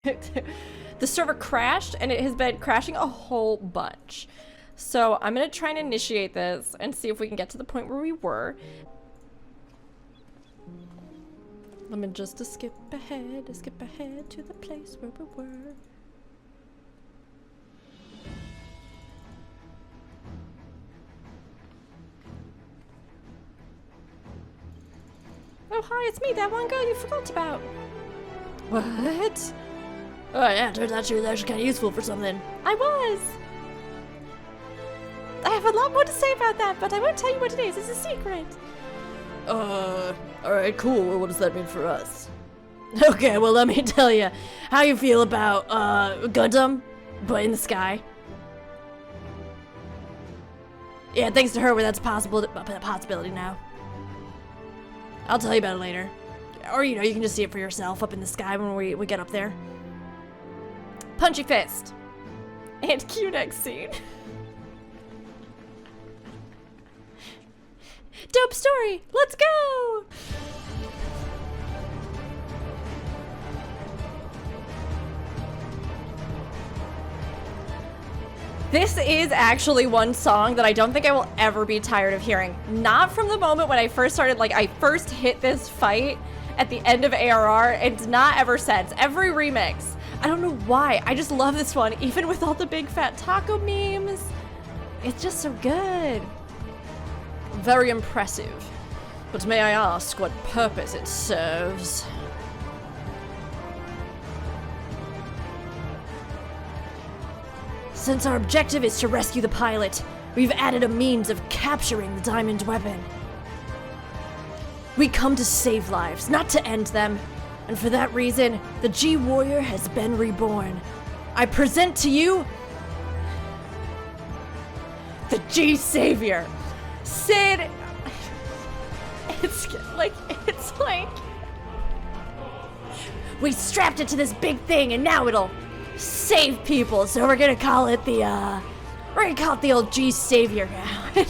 The server crashed, and it has been crashing a whole bunch. So I'm gonna try and initiate this and see if we can get to the point where we were. Let me just skip ahead to the place where we were. Oh hi, it's me, that one girl you forgot about. What? Oh yeah, turns out she was actually kind of useful for something. I was! I have a lot more to say about that, but I won't tell you what it is. It's a secret. Alright, cool. Well, what does that mean for us? Okay, well, let me tell you how you feel about, Gundam, but in the sky. Yeah, thanks to her, that's a possibility now. I'll tell you about it later. Or, you know, you can just see it for yourself up in the sky when we get up there. Punchy fist. And cue next scene. Dope story. Let's go. This is actually one song that I don't think I will ever be tired of hearing. Not from the moment when I first started, like I first hit this fight at the end of ARR, and not ever since. Every remix. I don't know why. I just love this one, even with all the big fat taco memes. It's just so good. Very impressive. But may I ask what purpose it serves? Since our objective is to rescue the pilot, we've added a means of capturing the diamond weapon. We come to save lives, not to end them. And for that reason, the G-Warrior has been reborn. I present to you the G-Savior. Sid, it's like we strapped it to this big thing and now it'll save people, so we're gonna call it the old G-Savior now.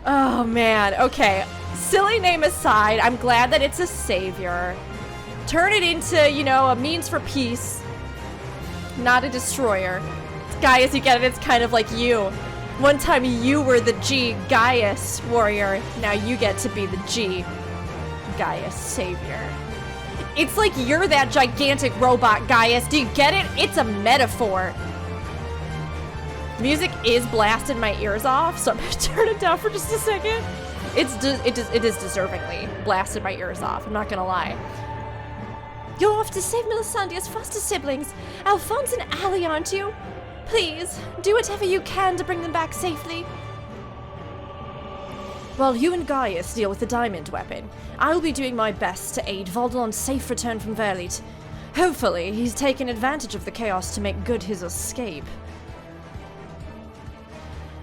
Oh man, okay. Silly name aside, I'm glad that it's a savior. Turn it into, you know, a means for peace, not a destroyer. Gaius, you get it? It's kind of like you. One time you were the G Gaius warrior, now you get to be the G Gaius savior. It's like you're that gigantic robot, Gaius. Do you get it? It's a metaphor. Music is blasting my ears off, so I'm gonna turn it down for just a second. It is deservingly blasted my ears off, I'm not gonna lie. You're off to save Melisandre's foster siblings, Alphonse and Allie, aren't you? Please, do whatever you can to bring them back safely. While you and Gaius deal with the diamond weapon, I'll be doing my best to aid Valdalon's safe return from Werlyt. Hopefully, he's taken advantage of the chaos to make good his escape.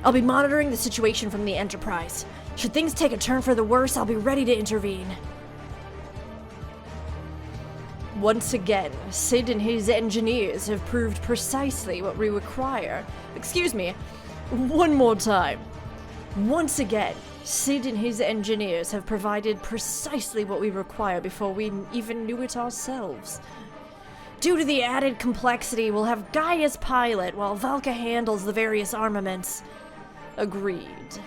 I'll be monitoring the situation from the Enterprise. Should things take a turn for the worse, I'll be ready to intervene. Once again, Sid and his engineers have proved precisely what we require. Excuse me, one more time. Once again, Sid and his engineers have provided precisely what we require before we even knew it ourselves. Due to the added complexity, we'll have Gaius pilot while Valka handles the various armaments. Agreed.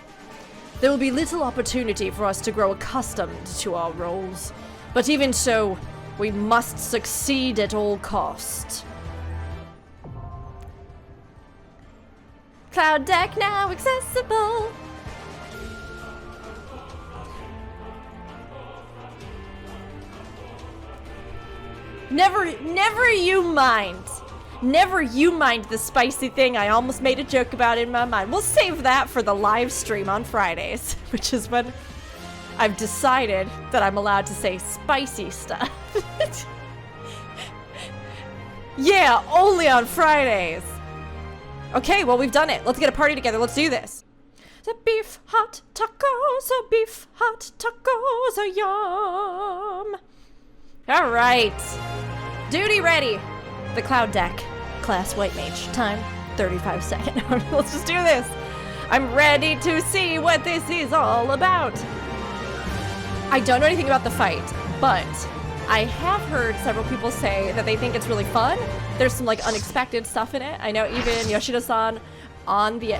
There will be little opportunity for us to grow accustomed to our roles, but even so, we must succeed at all cost. Cloud deck now accessible. Never you mind. Never you mind the spicy thing I almost made a joke about in my mind. We'll save that for the live stream on Fridays, which is when I've decided that I'm allowed to say spicy stuff. Yeah, only on Fridays. Okay, well, we've done it. Let's get a party together. Let's do this. The beef hot tacos, the beef hot tacos are yum. All right. Duty ready. The cloud deck. Class white mage. Time 35 seconds. Let's just do this. I'm ready to see what this is all about. I don't know anything about the fight, but I have heard several people say that they think it's really fun. There's some like unexpected stuff in it. I know even Yoshida-san on the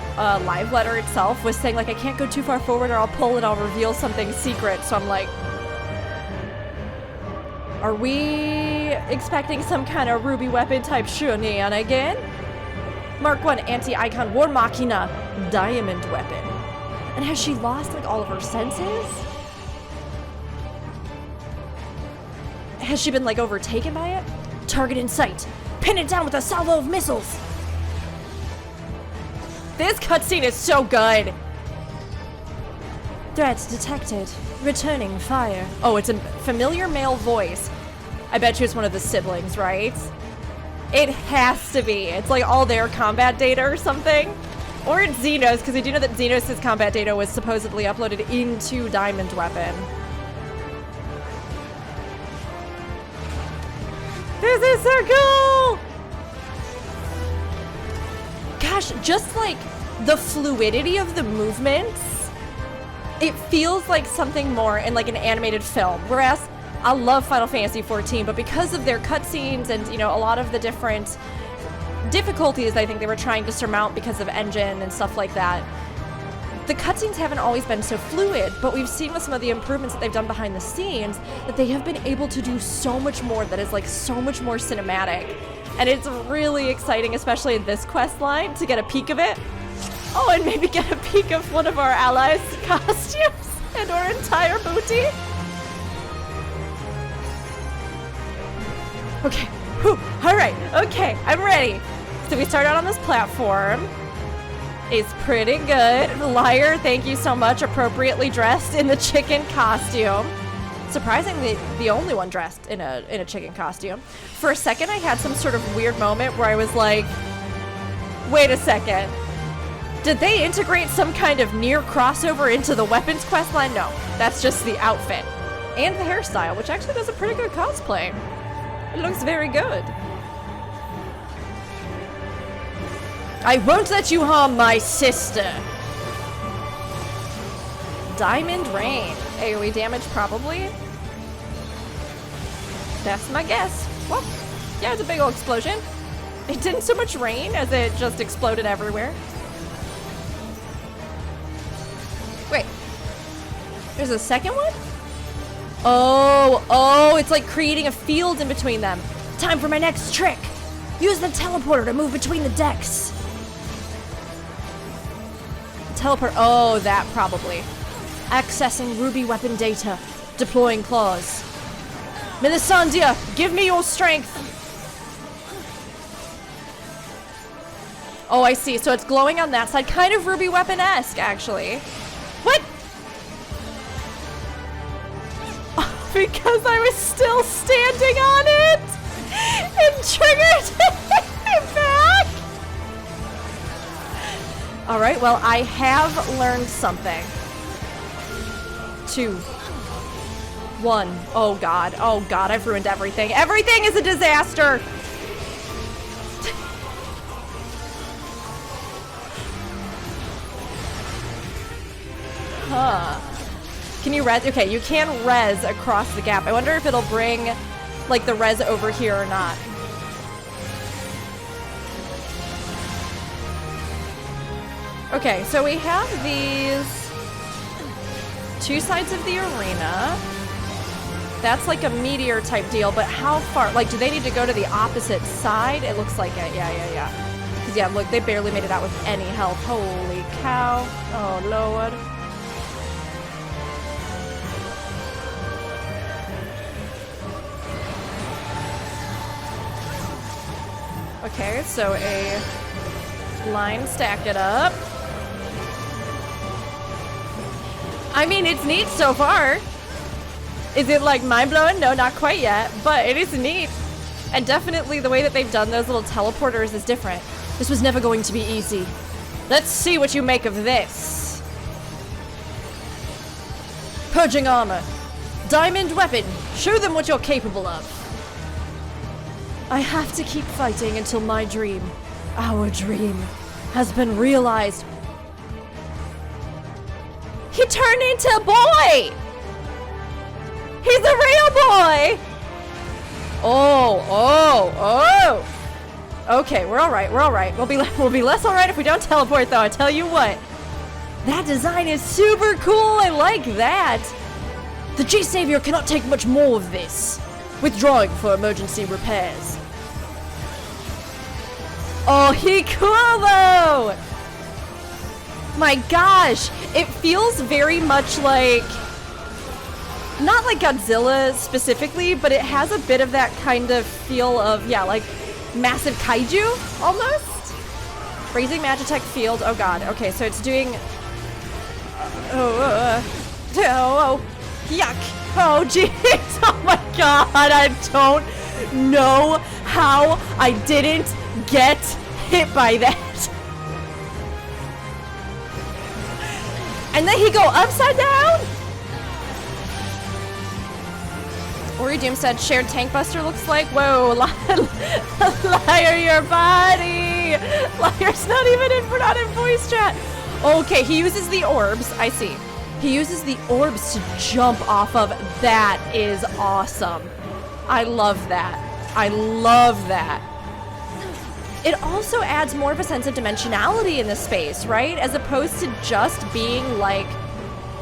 live letter itself was saying like, I can't go too far forward or I'll pull and I'll reveal something secret. So I'm like, are we expecting some kind of ruby weapon type shenanigan? Mark 1 anti-icon war machina diamond weapon. And has she lost like all of her senses? Has she been like overtaken by it? Target in sight. Pin it down with a salvo of missiles. This cutscene is so good. Threat detected. Returning fire. Oh, it's a familiar male voice. I bet you it's one of the siblings, right? It has to be. It's like all their combat data or something. Or it's Xenos, because I do know that Xenos' combat data was supposedly uploaded into Diamond Weapon. This is so cool! Gosh, just like the fluidity of the movements, it feels like something more in like an animated film. Whereas I love Final Fantasy XIV, but because of their cutscenes and, you know, a lot of the different difficulties I think they were trying to surmount because of engine and stuff like that, the cutscenes haven't always been so fluid, but we've seen with some of the improvements that they've done behind the scenes that they have been able to do so much more that is like so much more cinematic. And it's really exciting, especially in this quest line, to get a peek of it. Oh, and maybe get a peek of one of our allies' costumes and our entire booty. Okay, whew, all right, okay, I'm ready. So we start out on this platform. It's pretty good. Liar, thank you so much. Appropriately dressed in the chicken costume. Surprisingly, the only one dressed in a chicken costume. For a second, I had some sort of weird moment where I was like, wait a second. Did they integrate some kind of near crossover into the weapons quest line? No, that's just the outfit. And the hairstyle, which actually does a pretty good cosplay. It looks very good. I won't let you harm my sister. Diamond Rain. AoE damage, probably. That's my guess. Well, yeah, it's a big old explosion. It didn't so much rain as it just exploded everywhere. Wait. There's a second one? Oh, it's like creating a field in between them. Time for my next trick. Use the teleporter to move between the decks. Teleport, oh, that probably. Accessing ruby weapon data. Deploying claws. Melisandre, give me your strength. Oh, I see, so it's glowing on that side. Kind of ruby weapon-esque, actually. What? Because I was still standing on it, it triggered it back. All right, well, I have learned something. 2, 1. Oh God, I've ruined everything. Everything is a disaster. Huh. Can you res? Okay, you can res across the gap. I wonder if it'll bring, like, the res over here or not. Okay, so we have these 2 sides of the arena. That's like a meteor type deal, but how far? Like, do they need to go to the opposite side? It looks like it. Yeah. Because, yeah, look, they barely made it out with any health. Holy cow. Oh, Lord. Okay, so a line, stack it up. I mean, it's neat so far. Is it like mind-blowing? No, not quite yet, but it is neat. And definitely the way that they've done those little teleporters is different. This was never going to be easy. Let's see what you make of this. Purging armor. Diamond weapon. Show them what you're capable of. I have to keep fighting until my dream, our dream, has been realized. He turned into a boy! He's a real boy! Oh. Okay, we're all right. We're all right. We'll be less all right if we don't teleport, though. I tell you what. That design is super cool. I like that. The G-Savior cannot take much more of this. Withdrawing for emergency repairs. Oh, he cool though. My gosh, it feels very much like, not like Godzilla specifically, but it has a bit of that kind of feel of, yeah, like massive kaiju almost. Raising Magitech field. Oh god. Okay, so it's doing. Yuck. Oh jeez. Oh my god. I don't know how I didn't get hit by that. And then he go upside down? Ori Doom said shared tank buster looks like. Whoa, liar your body. Liar's not even in, we're not in voice chat. Okay, he uses the orbs, I see. He uses the orbs to jump off of. That is awesome. I love that. I love that. It also adds more of a sense of dimensionality in the space, right? As opposed to just being like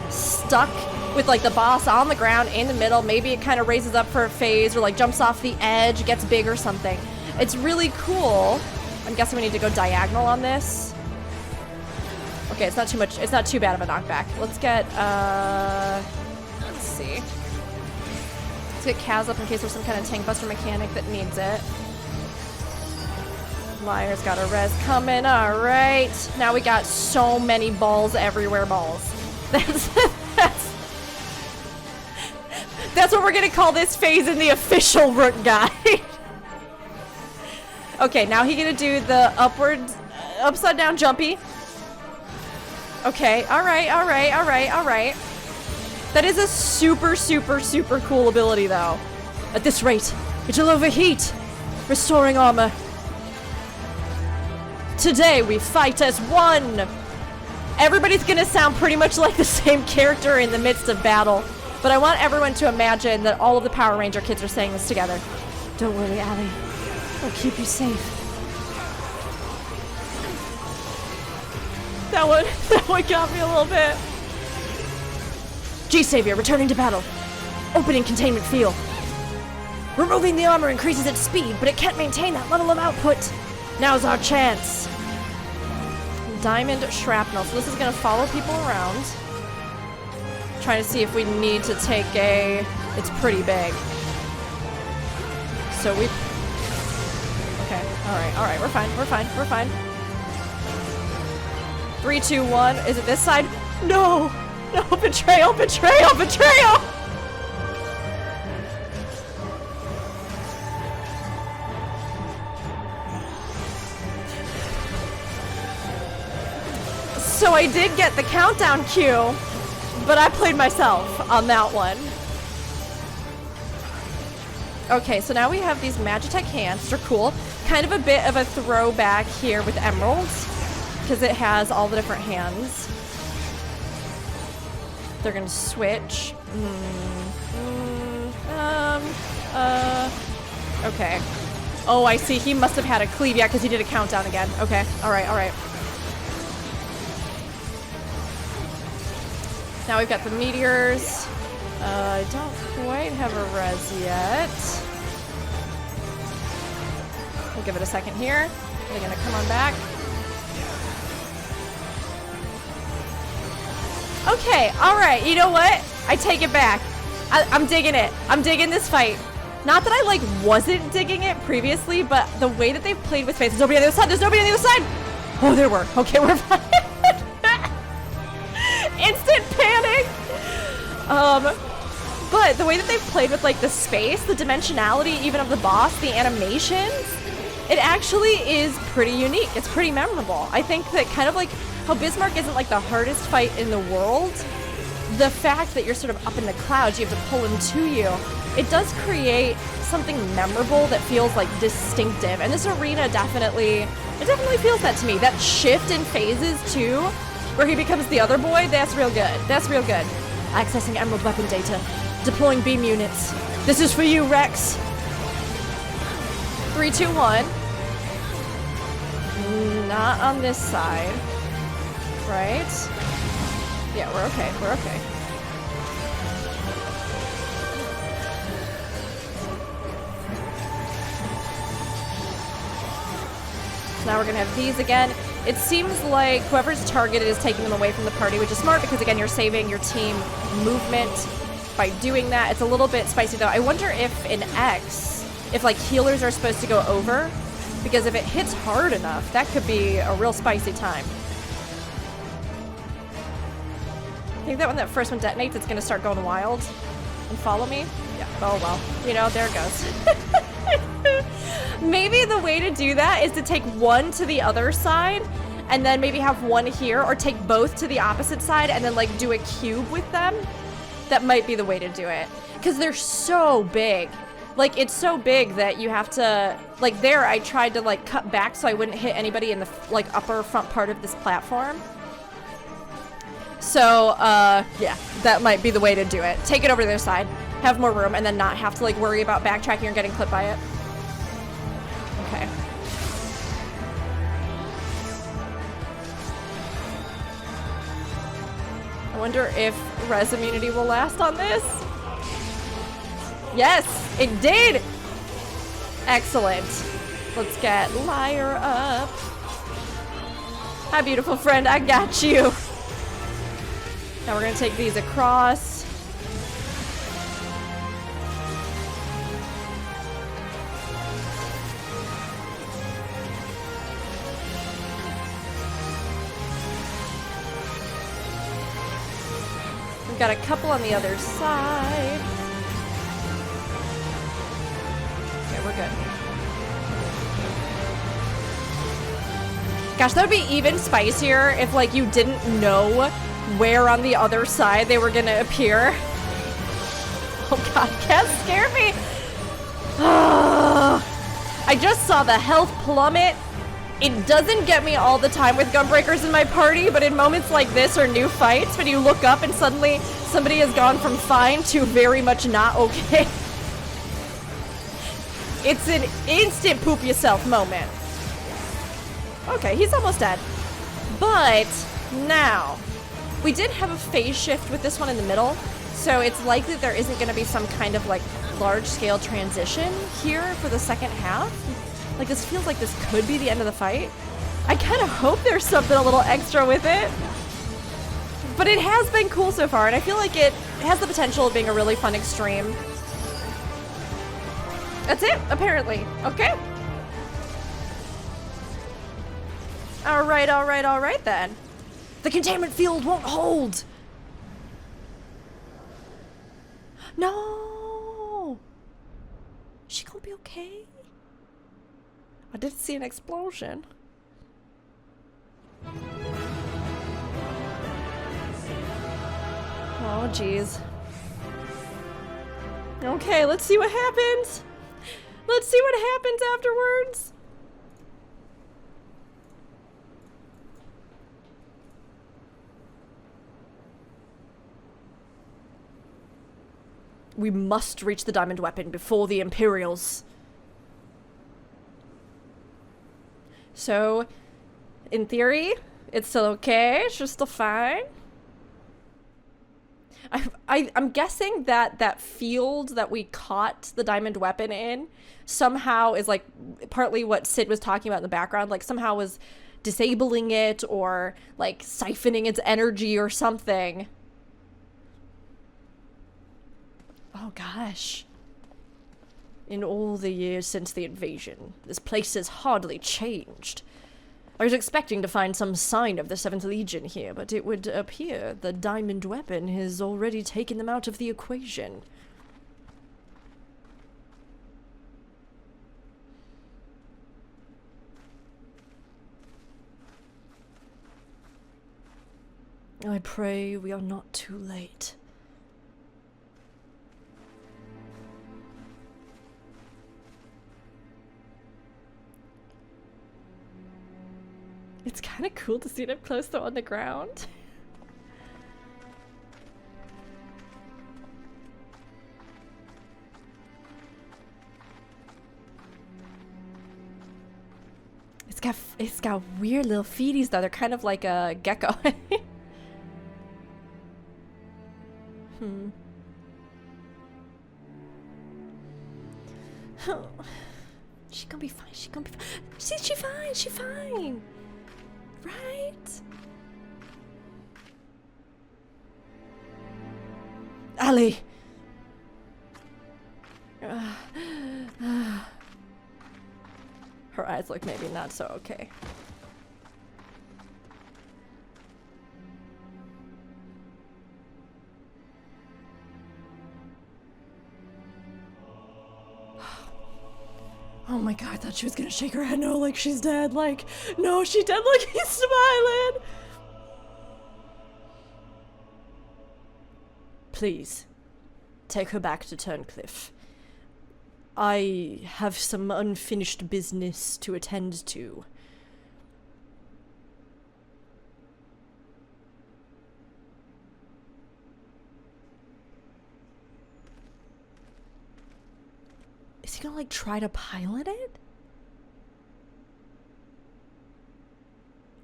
stuck with like the boss on the ground in the middle. Maybe it kind of raises up for a phase or like jumps off the edge, gets big or something. It's really cool. I'm guessing we need to go diagonal on this. Okay, it's not too much. It's not too bad of a knockback. Let's get, let's see. Let's get Kaz up in case there's some kind of tank buster mechanic that needs it. Liar's got a res coming. All right. Now we got so many balls everywhere. Balls. That's what we're gonna call this phase in the official root guide. Okay, now he's gonna do the upside down jumpy. Okay. All right. All right. All right. All right. That is a super, super, super cool ability, though. At this rate, it'll overheat, restoring armor. Today we fight as one! Everybody's gonna sound pretty much like the same character in the midst of battle, but I want everyone to imagine that all of the Power Ranger kids are saying this together. Don't worry, Allie. I'll keep you safe. That one got me a little bit. G-Savior returning to battle. Opening containment field. Removing the armor increases its speed, but it can't maintain that level of output. Now's our chance. Diamond shrapnel. So this is gonna follow people around. Trying to see if we need to take a... It's pretty big. So we... Okay, alright, we're fine. 3, 2, 1. Is it this side? No! No, betrayal! So I did get the countdown cue, but I played myself on that one. Okay, so now we have these Magitech hands, which are cool. Kind of a bit of a throwback here with Emeralds, because it has all the different hands. They're gonna switch. Okay. Oh, I see. He must have had a cleave, yeah, because he did a countdown again. Okay, alright. Now we've got the meteors. I don't quite have a res yet. We'll give it a second here. They're gonna come on back. Okay, alright, you know what? I take it back. I'm digging it. I'm digging this fight. Not that I, like, wasn't digging it previously, but the way that they've played with space. There's nobody on the other side! There's nobody on the other side! Oh, there were. Okay, we're fine. Instant panic! But the way that they've played with, like, the space, the dimensionality even of the boss, the animations, it actually is pretty unique. It's pretty memorable. I think that kind of like how Bismarck isn't like the hardest fight in the world, the fact that you're sort of up in the clouds, you have to pull him to you, it does create something memorable that feels like distinctive. And this arena definitely feels that to me. That shift in phases too, where he becomes the other boy, that's real good. That's real good. Accessing Emerald weapon data. Deploying beam units. This is for you, Rex. 3, 2, 1. Not on this side. Right? Yeah, we're okay. We're okay. So now we're gonna have these again. It seems like whoever's targeted is taking them away from the party, which is smart because, again, you're saving your team movement by doing that. It's a little bit spicy, though. I wonder if in X, if, like, healers are supposed to go over, because if it hits hard enough, that could be a real spicy time. I think that when that first one detonates, it's going to start going wild and follow me. Yeah, oh well. You know, there it goes. Maybe the way to do that is to take one to the other side and then maybe have one here, or take both to the opposite side and then, like, do a cube with them. That might be the way to do it. Because they're so big. Like, it's so big that you have to, like, there I tried to, like, cut back so I wouldn't hit anybody in the, like, upper front part of this platform. So, yeah, that might be the way to do it. Take it over to their side, have more room, and then not have to, like, worry about backtracking or getting clipped by it. Okay. I wonder if res immunity will last on this. Yes, it did! Excellent. Let's get Liar up. Hi, beautiful friend, I got you. Now we're gonna take these across. We've got a couple on the other side. Okay, we're good. Gosh, that would be even spicier if, like, you didn't know where on the other side they were gonna appear. Oh god, cats scare me! I just saw the health plummet. It doesn't get me all the time with gunbreakers in my party, but in moments like this or new fights, when you look up and suddenly somebody has gone from fine to very much not okay. It's an instant poop yourself moment. Okay, he's almost dead. But now, we did have a phase shift with this one in the middle, so it's likely there isn't going to be some kind of, like, large-scale transition here for the second half. Like, this feels like this could be the end of the fight. I kind of hope there's something a little extra with it. But it has been cool so far, and I feel like it has the potential of being a really fun extreme. That's it, apparently. Okay. Alright, alright, alright then. The containment field won't hold! No! Is she gonna be okay? I didn't see an explosion. Oh, jeez. Okay, let's see what happens. Let's see what happens afterwards. We must reach the diamond weapon before the Imperials. So, in theory, it's still okay. She's still fine. I'm guessing that that field that we caught the diamond weapon in somehow is, like, partly what Sid was talking about in the background. Like, somehow was disabling it or, like, siphoning its energy or something. Oh, gosh. In all the years since the invasion, this place has hardly changed. I was expecting to find some sign of the 7th Legion here, but it would appear the diamond weapon has already taken them out of the equation. I pray we are not too late. It's kind of cool to see it up close though on the ground. It's got weird little feeties though. They're kind of like a gecko. She gonna be fine. She gonna be fine. She fine. She fine. Right? Allie. Her eyes look maybe not so okay. Oh my god, I thought she was gonna shake her head no, like she's dead. Like, no, she's dead, like he's smiling. Please, take her back to Turncliffe. I have some unfinished business to attend to. Is he gonna, like, try to pilot it?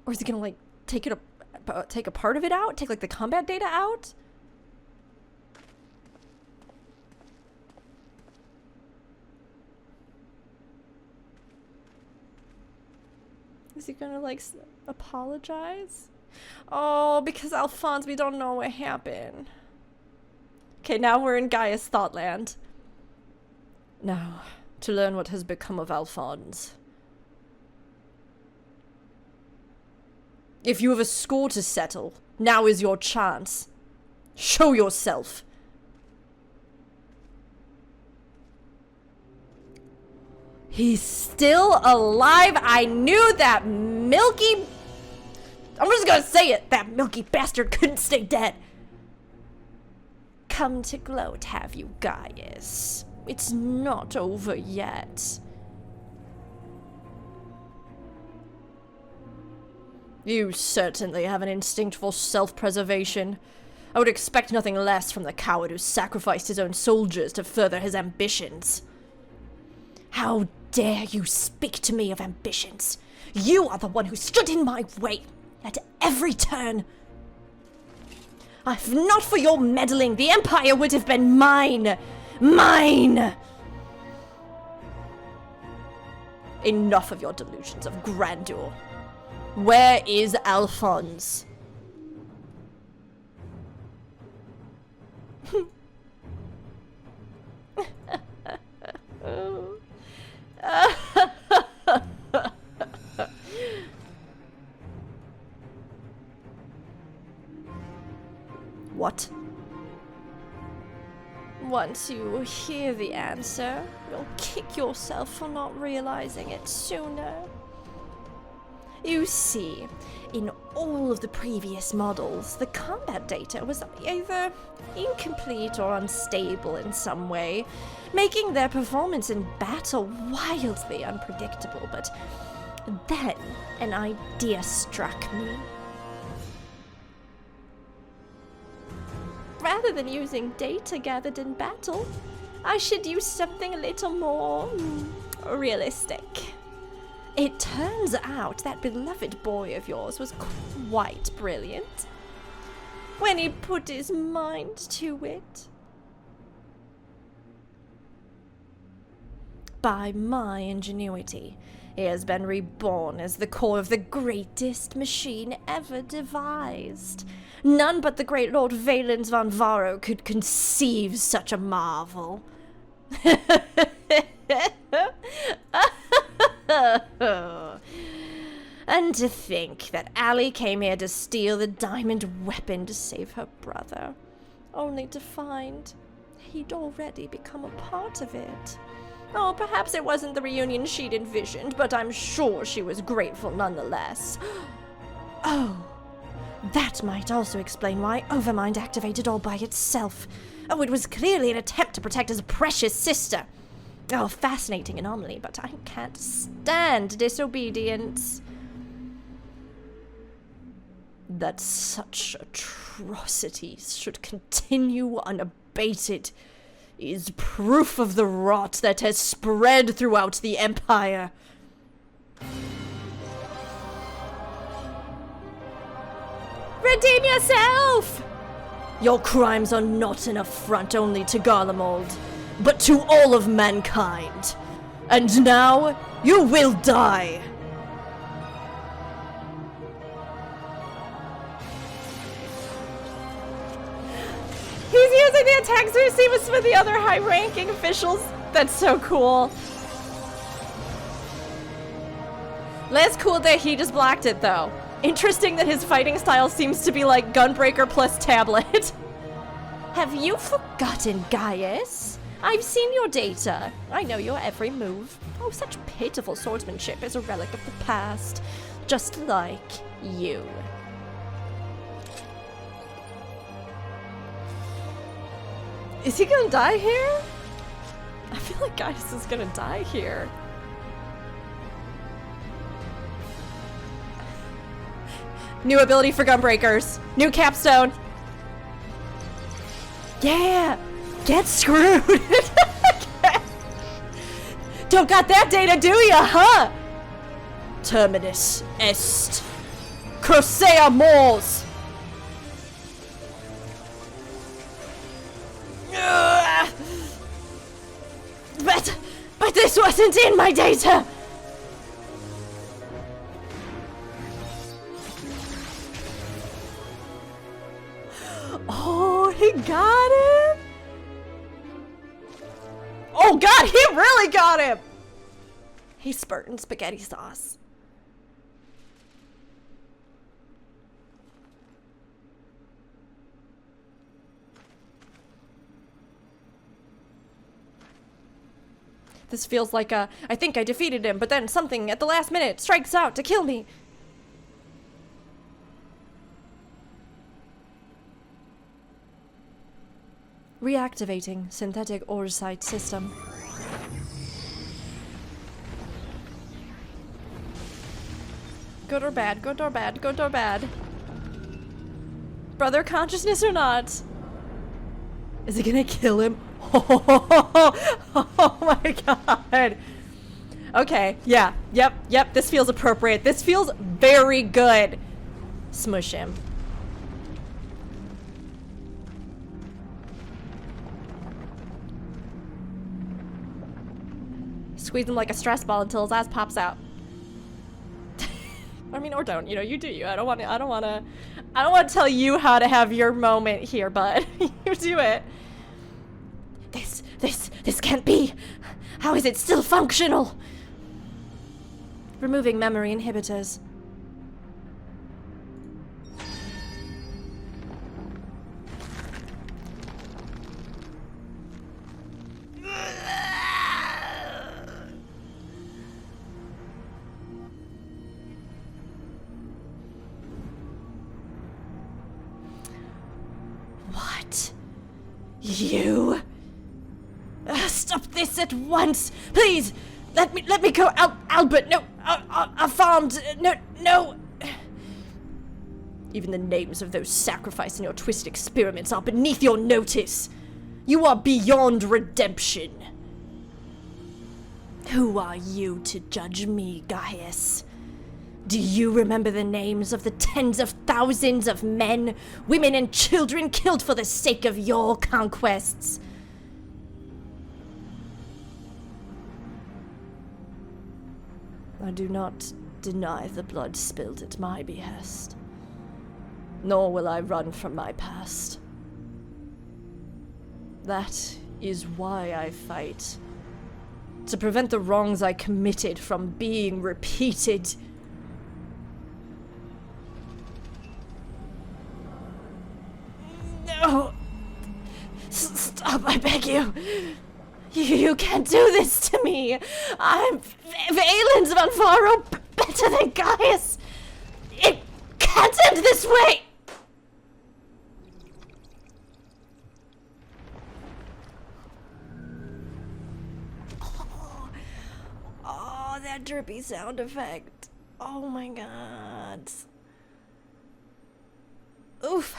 Or is he gonna, like, take a part of it out? Take, like, the combat data out? Is he gonna, like, apologize? Oh, because Alphonse, we don't know what happened. Okay, now we're in Gaius Thoughtland. Now, to learn what has become of Alphonse. If you have a score to settle, now is your chance. Show yourself. He's still alive. I knew that milky... I'm just gonna say it. That milky bastard couldn't stay dead. Come to gloat, have you, Gaius? It's not over yet. You certainly have an instinct for self-preservation. I would expect nothing less from the coward who sacrificed his own soldiers to further his ambitions. How dare you speak to me of ambitions? You are the one who stood in my way at every turn. If not for your meddling, the Empire would have been mine. Mine! Enough of your delusions of grandeur. Where is Alphonse? What? Once you hear the answer, you'll kick yourself for not realizing it sooner. You see, in all of the previous models, the combat data was either incomplete or unstable in some way, making their performance in battle wildly unpredictable. But then an idea struck me. Rather than using data gathered in battle, I should use something a little more realistic. It turns out that beloved boy of yours was quite brilliant when he put his mind to it. By my ingenuity, he has been reborn as the core of the greatest machine ever devised. None but the great Lord Valens von Varro could conceive such a marvel. And to think that Allie came here to steal the diamond weapon to save her brother, only to find he'd already become a part of it. Oh, perhaps it wasn't the reunion she'd envisioned, but I'm sure she was grateful nonetheless. Oh, that might also explain why Overmind activated all by itself. Oh, it was clearly an attempt to protect his precious sister. Oh, fascinating anomaly, but I can't stand disobedience. That such atrocities should continue unabated is proof of the rot that has spread throughout the Empire. redeem yourself! Your crimes are not an affront only to Garlemald, but to all of mankind. And now, you will die! He's using the attacks we see with the other high-ranking officials. That's so cool. Less cool that he just blocked it, though. Interesting that his fighting style seems to be like Gunbreaker plus Tablet. Have you forgotten, Gaius? I've seen your data. I know your every move. Oh, such pitiful swordsmanship is a relic of the past. Just like you. Is he gonna die here? I feel like Gaius is gonna die here. New ability for Gunbreakers. New capstone. Yeah! Get screwed! Don't got that data, do ya, huh? Terminus est. Crocea Mors! But this wasn't in my data! Oh, he got him! Oh god, he really got him! He's spurting spaghetti sauce. This feels like I think I defeated him, but then something at the last minute strikes out to kill me. Reactivating synthetic orsite system. Good or bad, good or bad, good or bad. Brother consciousness or not? Is he gonna kill him? Oh my god. Okay, yeah, yep, this feels appropriate. This feels very good. Smush him. Squeeze him like a stress ball until his ass pops out. I mean, or don't, you know, you do you. I don't want to tell you how to have your moment here, but you do it. This can't be. How is it still functional? Removing memory inhibitors. What? You? Stop this at once, please. Let me go, Albert. No, I farmed. No. Even the names of those sacrificed in your twisted experiments are beneath your notice. You are beyond redemption. Who are you to judge me, Gaius? Do you remember the names of the tens of thousands of men, women, and children killed for the sake of your conquests? I do not deny the blood spilled at my behest, nor will I run from my past. That is why I fight, to prevent the wrongs I committed from being repeated. No! Stop, I beg you! You can't do this to me! I'm Valen's von Faro better than Gaius! It can't end this way! Oh, that drippy sound effect. Oh my god. Oof.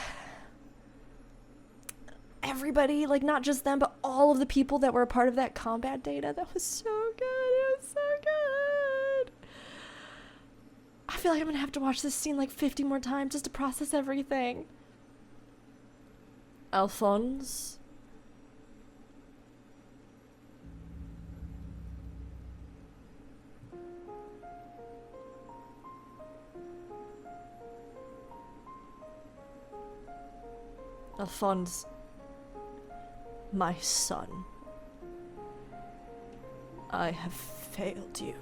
Everybody, like, not just them, but all of the people that were a part of that combat data, that was so good. It was so good. I feel like I'm gonna have to watch this scene like 50 more times just to process everything. Alphonse? Alphonse, my son, I have failed you.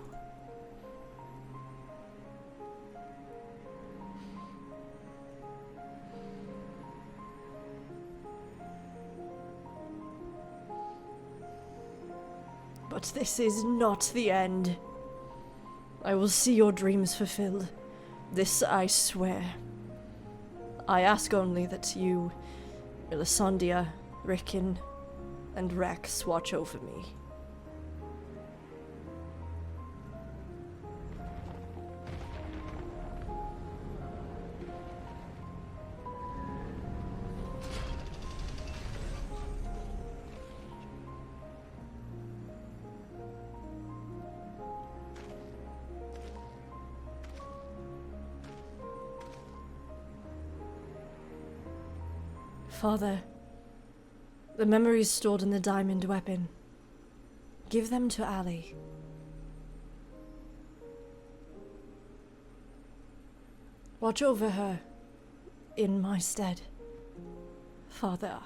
But this is not the end. I will see your dreams fulfilled. This I swear. I ask only that you, Melisandria, Rickon, and Rex watch over me. Father, the memories stored in the diamond weapon. Give them to Allie. Watch over her in my stead. Father,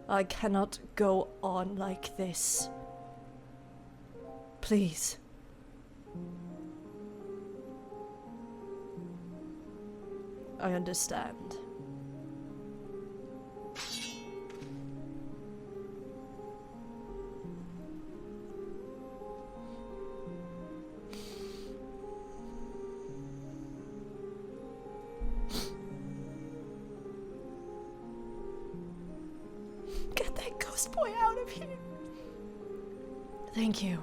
I cannot go on like this. Please. I understand. Get that ghost boy out of here. Thank you.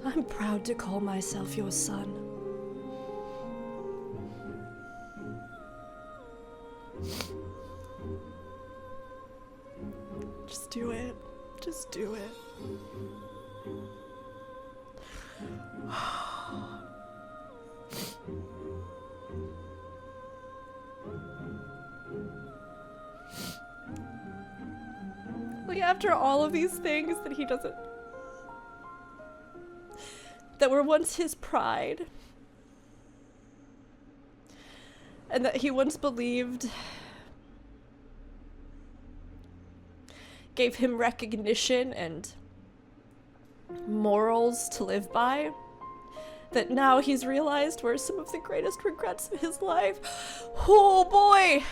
I'm proud to call myself your son. Just do it. Just do it. Like, after all of these things that he doesn't... that were once his pride, and that he once believed gave him recognition and morals to live by, that now he's realized were some of the greatest regrets of his life. Oh boy!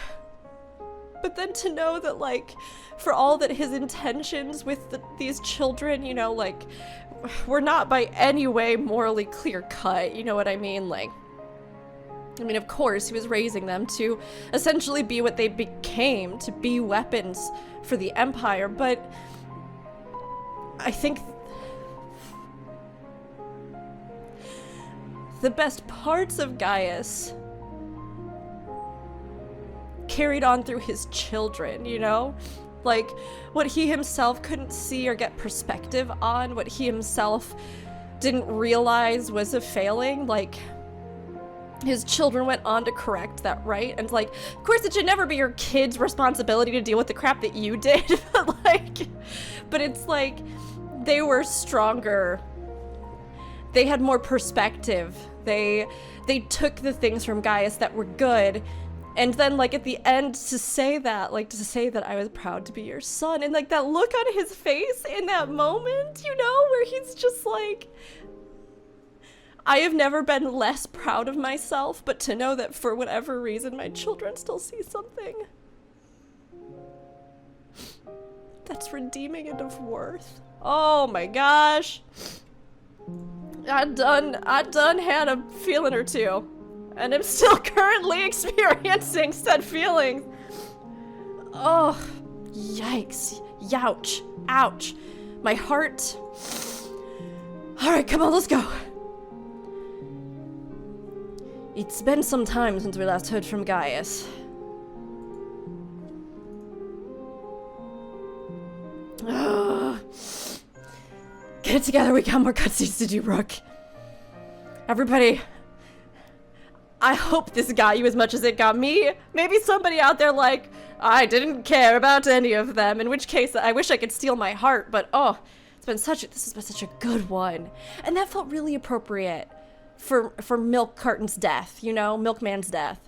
But then to know that, like, for all that his intentions with these children, you know, like, were not by any way morally clear-cut, you know what I mean? Like, I mean, of course, he was raising them to essentially be what they became, to be weapons for the Empire, but I think the best parts of Gaius carried on through his children, you know? Like, what he himself couldn't see or get perspective on, what he himself didn't realize was a failing, like, his children went on to correct that, right? And, like, of course it should never be your kid's responsibility to deal with the crap that you did, but it's like, they were stronger. They had more perspective. They took the things from Gaius that were good, and then, like, at the end, to say that I was proud to be your son, and, like, that look on his face in that moment, you know, where he's just like, I have never been less proud of myself, but to know that for whatever reason my children still see something that's redeeming and of worth. Oh my gosh. I done had a feeling or two, and I'm still currently experiencing said feelings. Oh, yikes. Youch. Ouch. My heart. Alright, come on, let's go. It's been some time since we last heard from Gaius. Ugh. Get it together, we got more cutscenes to do, Rook. Everybody, I hope this got you as much as it got me. Maybe somebody out there like, I didn't care about any of them, in which case I wish I could steal my heart, but oh, this has been such a good one. And that felt really appropriate for Milk Carton's death, you know, Milkman's death.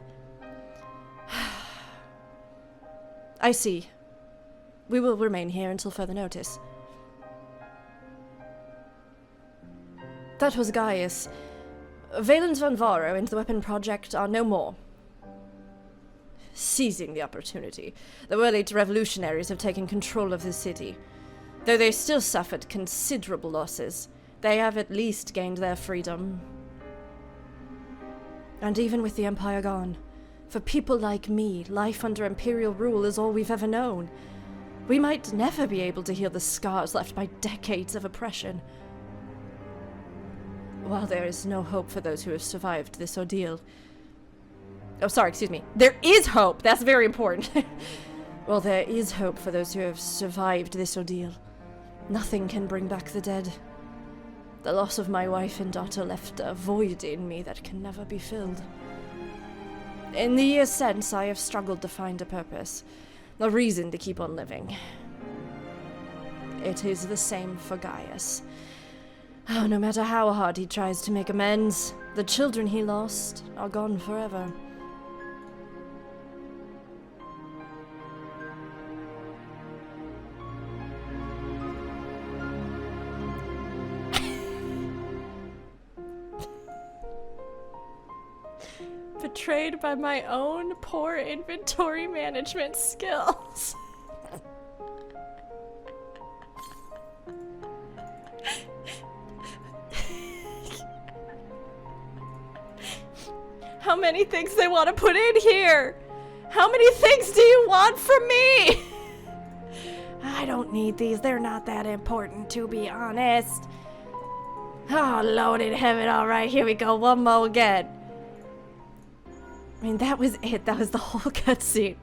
I see. We will remain here until further notice. That was Gaius. Valens van Varo and the weapon project are no more. Seizing the opportunity, the Werlyt revolutionaries have taken control of the city. Though they still suffered considerable losses, they have at least gained their freedom. And even with the Empire gone, for people like me, life under Imperial rule is all we've ever known. We might never be able to heal the scars left by decades of oppression. While there is no hope for those who have survived this ordeal... Oh, sorry, excuse me. There is hope! That's very important. Well, there is hope for those who have survived this ordeal. Nothing can bring back the dead. The loss of my wife and daughter left a void in me that can never be filled. In the years since, I have struggled to find a purpose, a reason to keep on living. It is the same for Gaius. Oh, no matter how hard he tries to make amends, the children he lost are gone forever. Betrayed by my own poor inventory management skills. How many things they want to put in here? How many things do you want from me? I don't need these. They're not that important, to be honest. Oh, Lord in heaven. All right, here we go. One more again. I mean, that was it. That was the whole cutscene.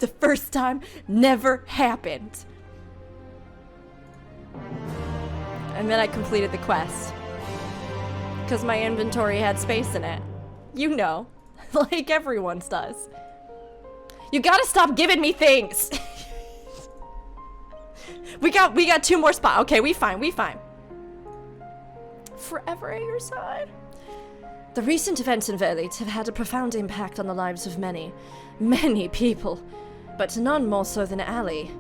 The first time never happened. And then I completed the quest. Because my inventory had space in it. You know, like everyone's does. You gotta stop giving me things. we got 2 more spots. Okay, we fine. Forever at your side. The recent events in Werlyt have had a profound impact on the lives of many people, but none more so than Allie.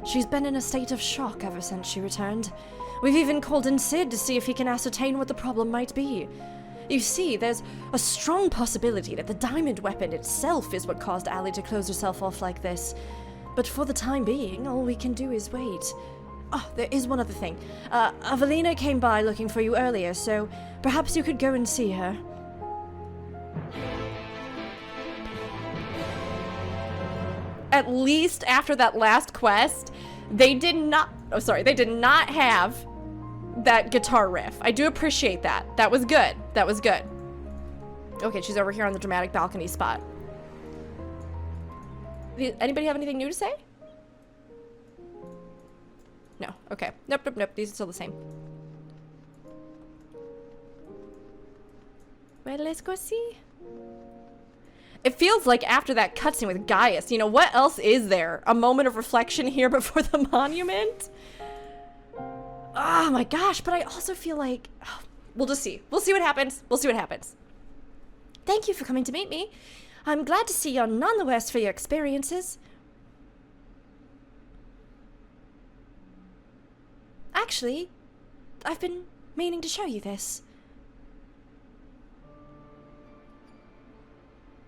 She's been in a state of shock ever since she returned. We've even called in Sid to see if he can ascertain what the problem might be. You see, there's a strong possibility that the diamond weapon itself is what caused Allie to close herself off like this. But for the time being, all we can do is wait. Oh, there is one other thing. Evelina came by looking for you earlier, so perhaps you could go and see her. At least after that last quest, they did not have that guitar riff. I do appreciate that. That was good. Okay, she's over here on the dramatic balcony spot. Anybody have anything new to say? No. Okay. Nope. These are still the same. Well, let's go see. It feels like after that cutscene with Gaius, you know, what else is there? A moment of reflection here before the monument? Oh my gosh, but I also feel like... Oh, we'll just see. We'll see what happens. Thank you for coming to meet me. I'm glad to see you're none the worse for your experiences. Actually, I've been meaning to show you this.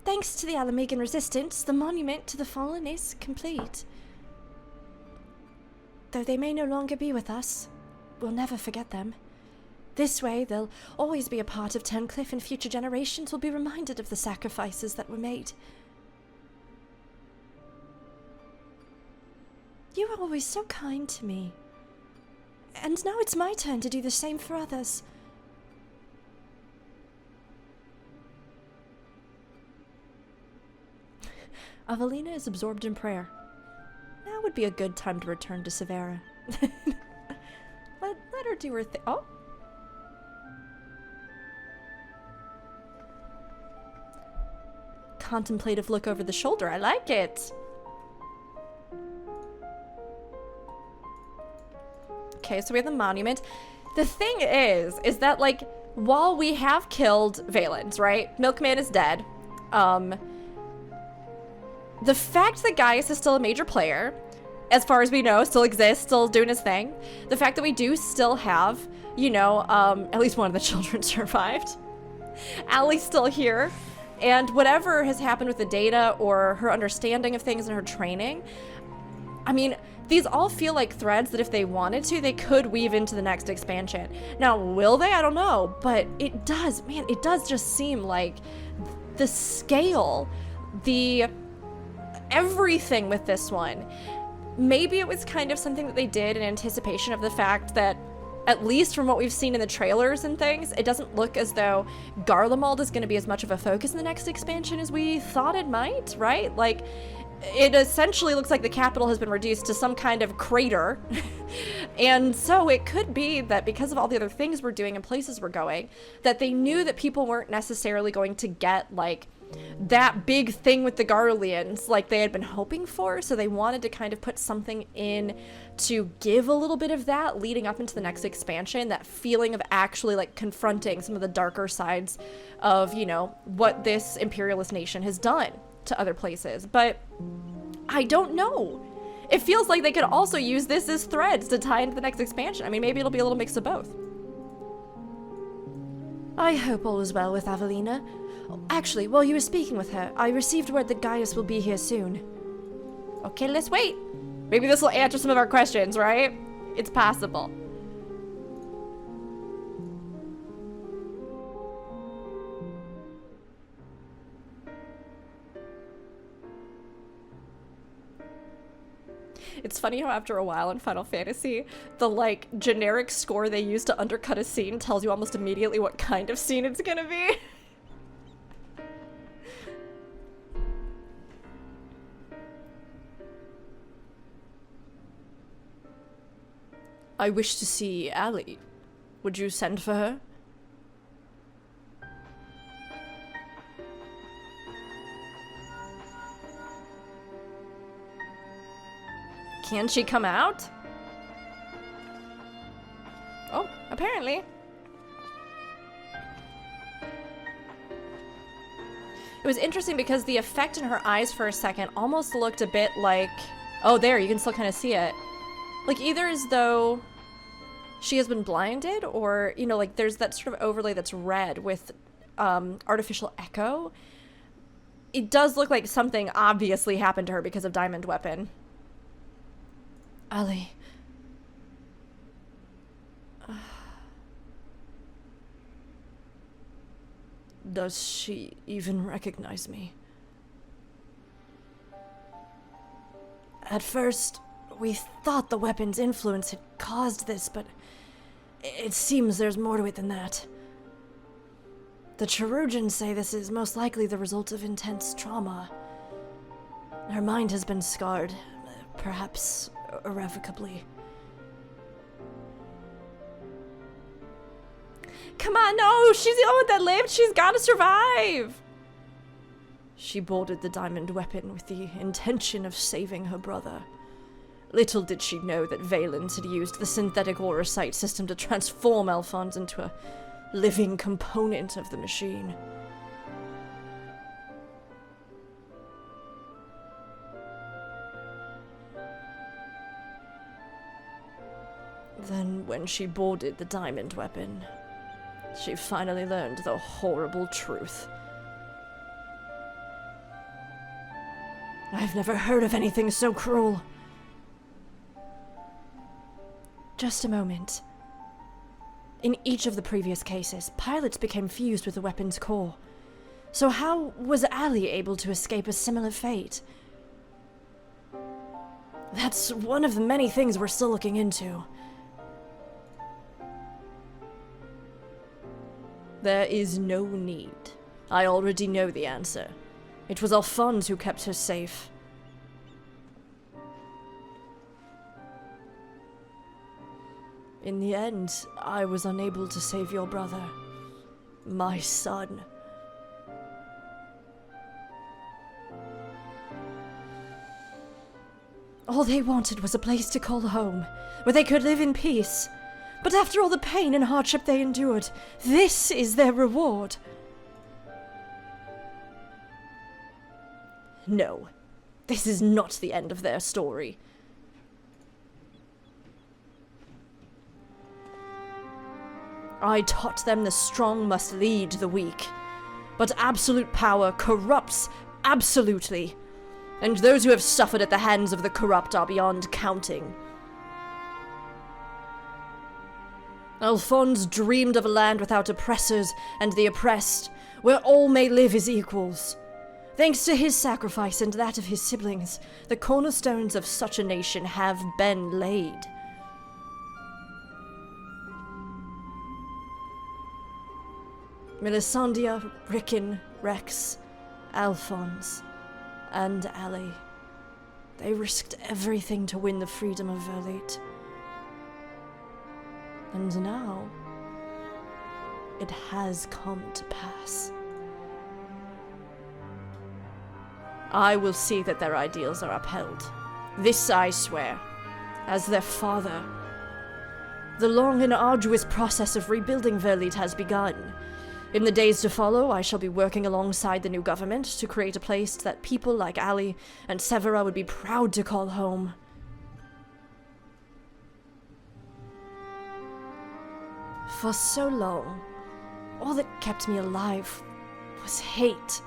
Thanks to the Alamegan resistance, the monument to the fallen is complete. Though they may no longer be with us, we'll never forget them. This way, they'll always be a part of Turncliffe, and future generations will be reminded of the sacrifices that were made. You were always so kind to me. And now it's my turn to do the same for others. Evelina is absorbed in prayer. Now would be a good time to return to Severa. let her do her thing. Oh? contemplative look over the shoulder. I like it. Okay, so we have the monument. The thing is that, like, while we have killed Valens, right? Milkman is dead. The fact that Gaius is still a major player, as far as we know, still exists, still doing his thing. The fact that we do still have, you know, at least one of the children survived. Allie's still here. And whatever has happened with the data or her understanding of things and her training, I mean, these all feel like threads that if they wanted to, they could weave into the next expansion. Now, will they? I don't know. But it does, man, it does just seem like the scale, the everything with this one. Maybe it was kind of something that they did in anticipation of the fact that, at least from what we've seen in the trailers and things, it doesn't look as though Garlemald is going to be as much of a focus in the next expansion as we thought it might, right? Like, it essentially looks like the capital has been reduced to some kind of crater. And so it could be that because of all the other things we're doing and places we're going, that they knew that people weren't necessarily going to get, like, that big thing with the Garleans like they had been hoping for, so they wanted to kind of put something in to give a little bit of that leading up into the next expansion, that feeling of actually like confronting some of the darker sides of, you know, what this imperialist nation has done to other places. But I don't know. It feels like they could also use this as threads to tie into the next expansion. I mean, maybe it'll be a little mix of both. I hope all is well with Avelina. Actually, while you were speaking with her, I received word that Gaius will be here soon. Okay, let's wait. Maybe this will answer some of our questions, right? It's possible. It's funny how after a while in Final Fantasy, the, like, generic score they use to undercut a scene tells you almost immediately what kind of scene it's gonna be. I wish to see Allie. Would you send for her? Can she come out? Oh, apparently. It was interesting because the effect in her eyes for a second almost looked a bit like... Oh, there, you can still kind of see it. Like, either as though she has been blinded, or, you know, like, there's that sort of overlay that's red with artificial echo. It does look like something obviously happened to her because of Diamond Weapon. Allie. Does she even recognize me? At first, we thought the weapon's influence had caused this, but it seems there's more to it than that. The Chirurgeons say this is most likely the result of intense trauma. Her mind has been scarred, perhaps irrevocably. Come on, no! She's the only one that lived! She's gotta survive! She boarded the Diamond Weapon with the intention of saving her brother. Little did she know that Valens had used the synthetic aura sight system to transform Alphonse into a living component of the machine. Then, when she boarded the Diamond Weapon, she finally learned the horrible truth. I've never heard of anything so cruel. Just a moment. In each of the previous cases, pilots became fused with the weapon's core. So how was Allie able to escape a similar fate? That's one of the many things we're still looking into. There is no need. I already know the answer. It was Alphonse who kept her safe. In the end, I was unable to save your brother. My son. All they wanted was a place to call home, where they could live in peace. But after all the pain and hardship they endured, this is their reward. No, this is not the end of their story. I taught them the strong must lead the weak, but absolute power corrupts absolutely, and those who have suffered at the hands of the corrupt are beyond counting. Alphonse dreamed of a land without oppressors and the oppressed, where all may live as equals. Thanks to his sacrifice and that of his siblings, the cornerstones of such a nation have been laid. Melisandre, Rickon, Rex, Alphonse, and Allie. They risked everything to win the freedom of Werlyt. And now, it has come to pass. I will see that their ideals are upheld. This I swear, as their father. The long and arduous process of rebuilding Werlyt has begun. In the days to follow, I shall be working alongside the new government to create a place that people like Allie and Severa would be proud to call home. For so long, all that kept me alive was hate.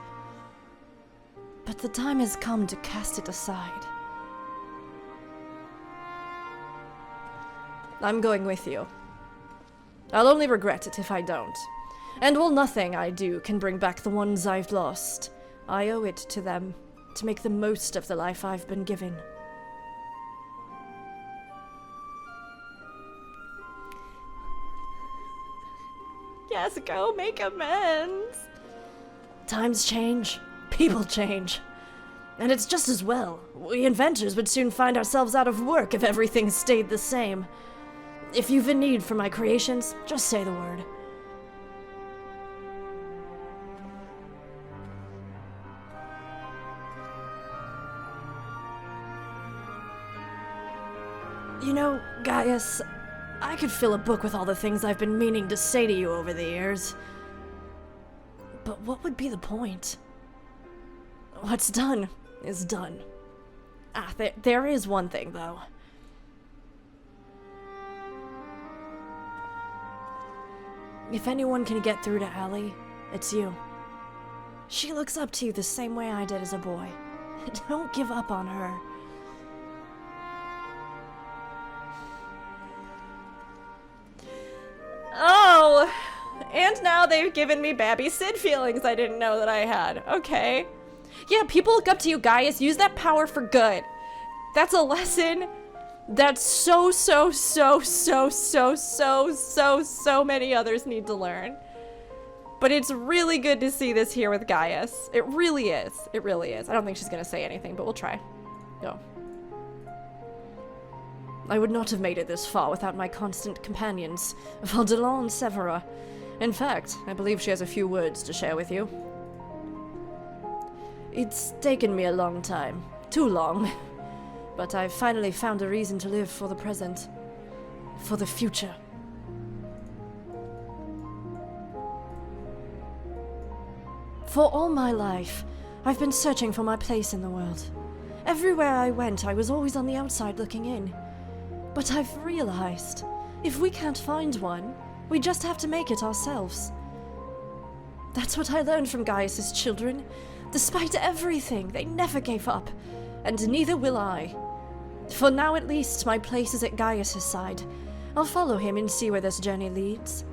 But the time has come to cast it aside. I'm going with you. I'll only regret it if I don't. And while nothing I do can bring back the ones I've lost, I owe it to them to make the most of the life I've been given. Yes, go make amends. Times change, people change. And it's just as well. We inventors would soon find ourselves out of work if everything stayed the same. If you've a need for my creations, just say the word. You know, Gaius, I could fill a book with all the things I've been meaning to say to you over the years. But what would be the point? What's done is done. There is one thing, though. If anyone can get through to Allie, it's you. She looks up to you the same way I did as a boy. Don't give up on her. Oh, and now they've given me Babby Sid feelings I didn't know that I had. Okay. Yeah, people look up to you, Gaius. Use that power for good. That's a lesson that so many others need to learn. But it's really good to see this here with Gaius. It really is. It really is. I don't think she's gonna say anything, but we'll try. Go. I would not have made it this far without my constant companions, Valdelon and Severa. In fact, I believe she has a few words to share with you. It's taken me a long time. Too long. But I've finally found a reason to live for the present. For the future. For all my life, I've been searching for my place in the world. Everywhere I went, I was always on the outside looking in. But I've realized, if we can't find one, we just have to make it ourselves. That's what I learned from Gaius's children. Despite everything, they never gave up, and neither will I. For now at least, my place is at Gaius's side. I'll follow him and see where this journey leads.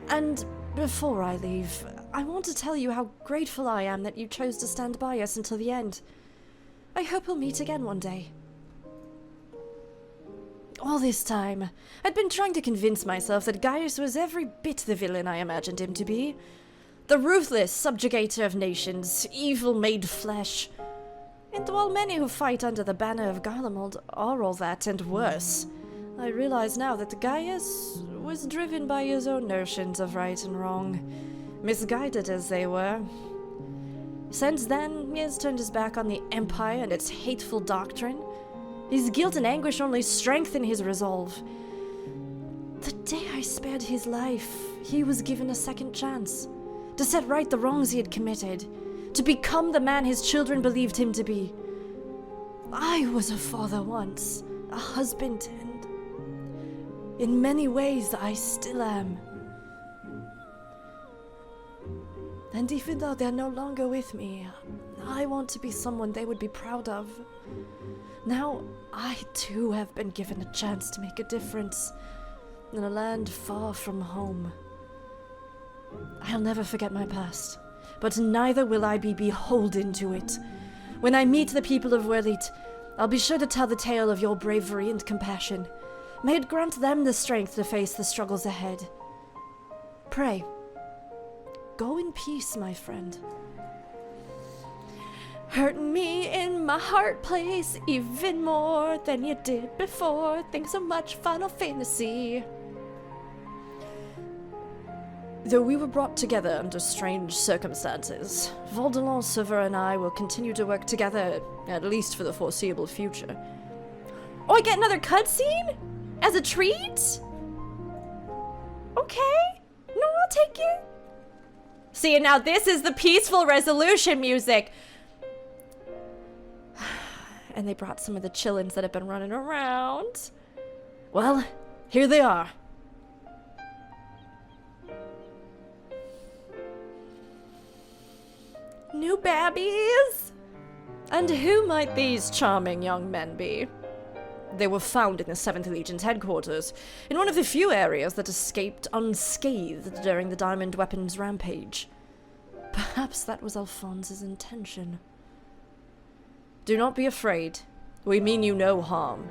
And before I leave, I want to tell you how grateful I am that you chose to stand by us until the end. I hope we'll meet again one day. All this time, I'd been trying to convince myself that Gaius was every bit the villain I imagined him to be. The ruthless subjugator of nations, evil made flesh. And while many who fight under the banner of Garlemald are all that and worse, I realize now that Gaius was driven by his own notions of right and wrong, misguided as they were. Since then, he has turned his back on the Empire and its hateful doctrine. His guilt and anguish only strengthen his resolve. The day I spared his life, he was given a second chance to set right the wrongs he had committed, to become the man his children believed him to be. I was a father once, a husband, and in many ways I still am. And even though they're no longer with me, I want to be someone they would be proud of. Now, I too have been given a chance to make a difference in a land far from home. I'll never forget my past, but neither will I be beholden to it. When I meet the people of Werlyt, I'll be sure to tell the tale of your bravery and compassion. May it grant them the strength to face the struggles ahead. Pray, go in peace, my friend. Hurt me in my heart place even more than you did before. Thanks so much, Final Fantasy. Though we were brought together under strange circumstances, Vaudelon, Silver, and I will continue to work together, at least for the foreseeable future. Oh, I get another cutscene? As a treat? Okay. No, I'll take it. See, now this is the peaceful resolution music. And they brought some of the chillins that have been running around. Well, here they are. New babbies? And who might these charming young men be? They were found in the 7th Legion's headquarters, in one of the few areas that escaped unscathed during the Diamond Weapons rampage. Perhaps that was Alphonse's intention. Do not be afraid. We mean you no harm.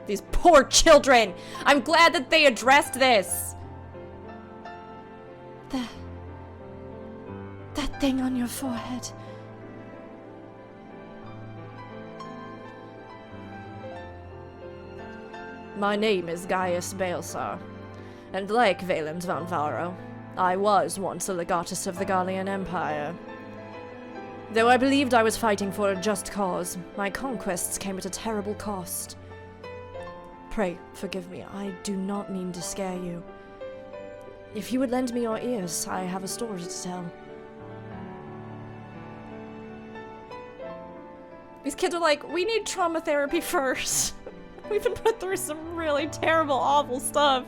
These poor children! I'm glad that they addressed this! That thing on your forehead. My name is Gaius Baelsar, and like Valens van Varo, I was once a legatus of the Gallian Empire. Though I believed I was fighting for a just cause, my conquests came at a terrible cost. Pray, forgive me, I do not mean to scare you. If you would lend me your ears, I have a story to tell. These kids are like, we need trauma therapy first. We've been put through some really terrible, awful stuff.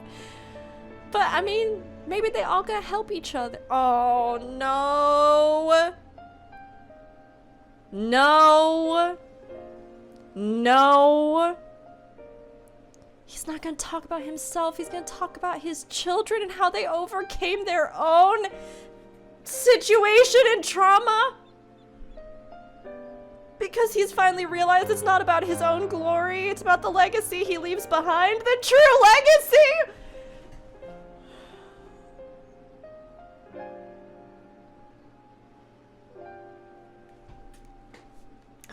But, I mean, maybe they all gotta help each other. Oh, no. No. No. He's not gonna talk about himself. He's gonna talk about his children and how they overcame their own situation and trauma. Because he's finally realized it's not about his own glory, it's about the legacy he leaves behind. The true legacy!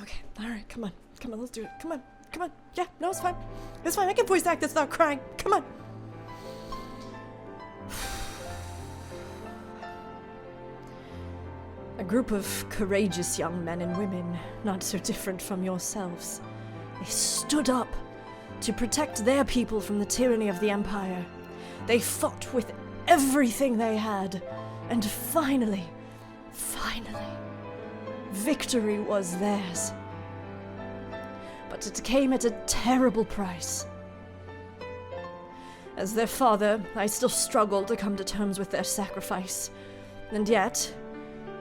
Okay, alright, come on. Come on, let's do it. Come on, come on. Yeah, no, it's fine. It's fine, I can voice act this without crying. Come on. A group of courageous young men and women, not so different from yourselves. They stood up to protect their people from the tyranny of the Empire. They fought with everything they had, and finally, victory was theirs. But it came at a terrible price. As their father, I still struggle to come to terms with their sacrifice, and yet,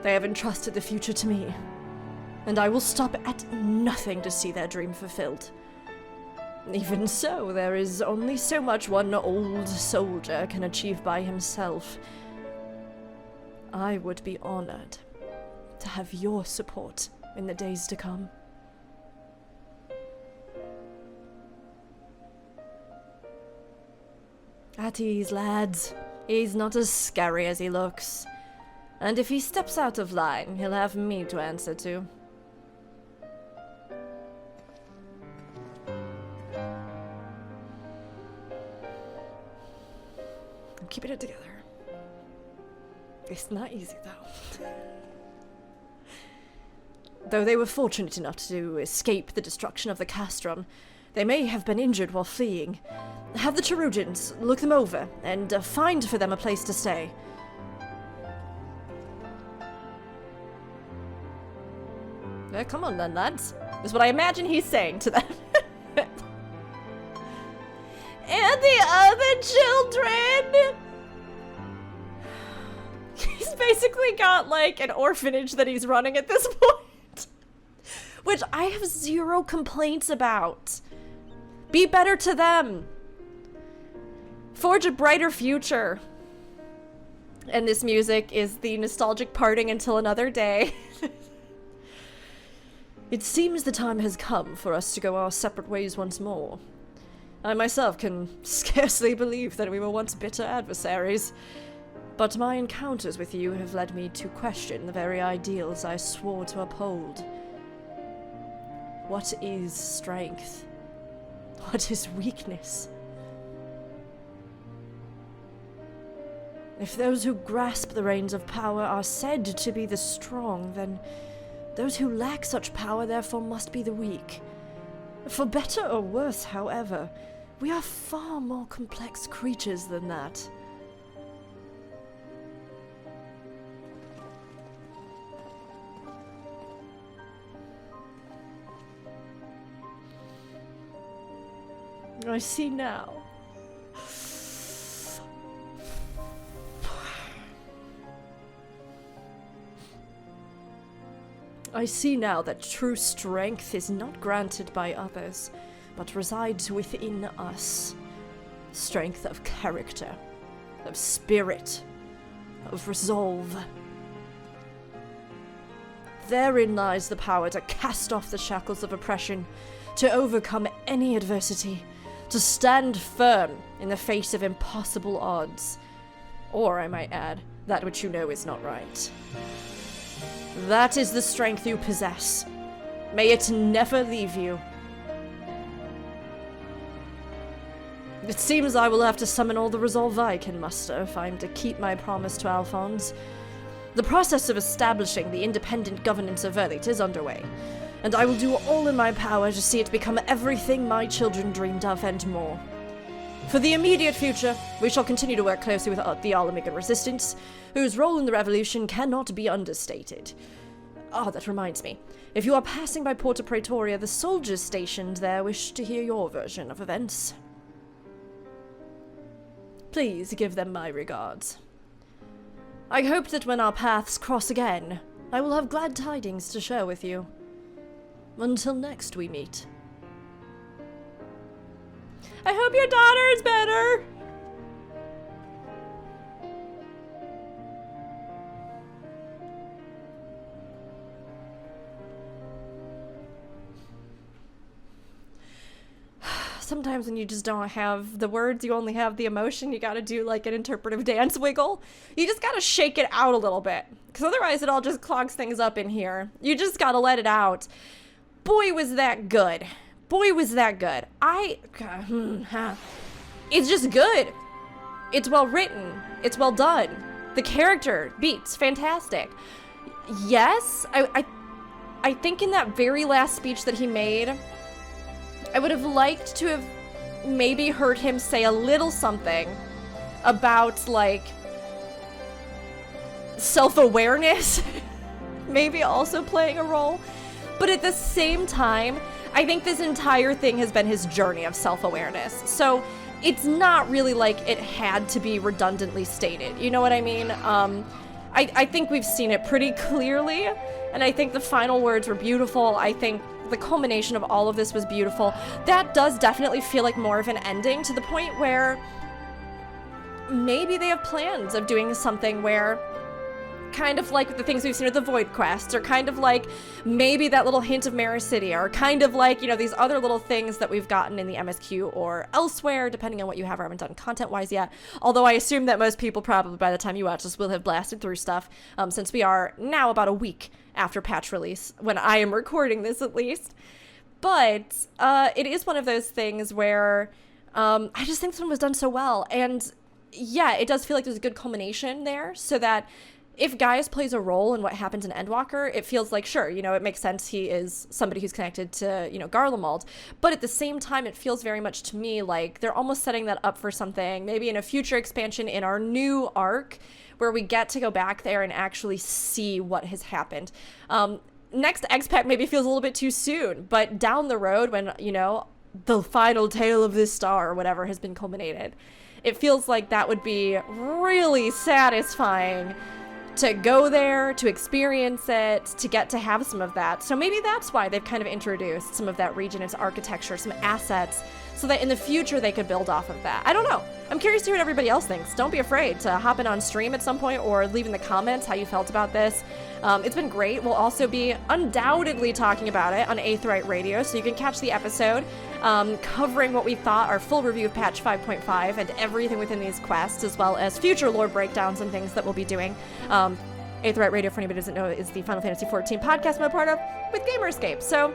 they have entrusted the future to me, and I will stop at nothing to see their dream fulfilled. Even so, there is only so much one old soldier can achieve by himself. I would be honored to have your support in the days to come. At ease, lads. He's not as scary as he looks. And if he steps out of line, he'll have me to answer to. I'm keeping it together. It's not easy, though. Though they were fortunate enough to escape the destruction of the castrum, they may have been injured while fleeing. Have the Cherugians look them over and find for them a place to stay. Come on then, lads. Is what I imagine he's saying to them. And the other children! He's basically got, like, an orphanage that he's running at this point. Which I have zero complaints about. Be better to them. Forge a brighter future. And this music is the nostalgic parting until another day. It seems the time has come for us to go our separate ways once more. I myself can scarcely believe that we were once bitter adversaries, but my encounters with you have led me to question the very ideals I swore to uphold. What is strength? What is weakness? If those who grasp the reins of power are said to be the strong, then those who lack such power therefore must be the weak. For better or worse, however, we are far more complex creatures than that. I see now. I see now that true strength is not granted by others, but resides within us. Strength of character, of spirit, of resolve. Therein lies the power to cast off the shackles of oppression, to overcome any adversity, to stand firm in the face of impossible odds. Or, I might add, that which you know is not right. That is the strength you possess. May it never leave you. It seems I will have to summon all the resolve I can muster if I am to keep my promise to Alphonse. The process of establishing the independent governance of Werlyt is underway, and I will do all in my power to see it become everything my children dreamed of and more. For the immediate future, we shall continue to work closely with the Alamigan Resistance, whose role in the revolution cannot be understated. Ah, that reminds me. If you are passing by Porta Praetoria, the soldiers stationed there wish to hear your version of events. Please give them my regards. I hope that when our paths cross again, I will have glad tidings to share with you. Until next we meet. I hope your daughter is better! Sometimes when you just don't have the words, you only have the emotion, you gotta do like an interpretive dance wiggle. You just gotta shake it out a little bit, because otherwise it all just clogs things up in here. You just gotta let it out. Boy, was that good. Boy, was that good. It's just good. It's well written. It's well done. The character beats fantastic. Yes, I think in that very last speech that he made, I would have liked to have maybe heard him say a little something about, like, self-awareness, maybe also playing a role. But at the same time, I think this entire thing has been his journey of self-awareness. So it's not really like it had to be redundantly stated. You know what I mean? I think we've seen it pretty clearly, and I think the final words were beautiful. I think the culmination of all of this was beautiful. That does definitely feel like more of an ending, to the point where maybe they have plans of doing something where, kind of like the things we've seen with the Void quests, or kind of like maybe that little hint of Mirror City, or kind of like, you know, these other little things that we've gotten in the MSQ or elsewhere, depending on what you have or haven't done content-wise yet. Although I assume that most people probably by the time you watch this will have blasted through stuff, since we are now about a week after patch release, when I am recording this at least. But it is one of those things where I just think this one was done so well, and yeah, it does feel like there's a good culmination there, so that if Gaius plays a role in what happens in Endwalker, it feels like, sure, you know, it makes sense he is somebody who's connected to, you know, Garlemald. But at the same time, it feels very much to me like they're almost setting that up for something, maybe in a future expansion in our new arc, where we get to go back there and actually see what has happened. Next X-Pack maybe feels a little bit too soon, but down the road when, you know, the final tale of this star or whatever has been culminated, it feels like that would be really satisfying to go there, to experience it, to get to have some of that. So maybe that's why they've kind of introduced some of that region, its architecture, some assets, so that in the future they could build off of that. I don't know. I'm curious to hear what everybody else thinks. Don't be afraid to hop in on stream at some point or leave in the comments how you felt about this. It's been great. We'll also be undoubtedly talking about it on Aetheryte Radio, so you can catch the episode covering what we thought, our full review of patch 5.5 and everything within these quests, as well as future lore breakdowns and things that we'll be doing. Aetheryte Radio, for anybody who doesn't know, is the Final Fantasy XIV podcast I'm a part of with Gamerscape. So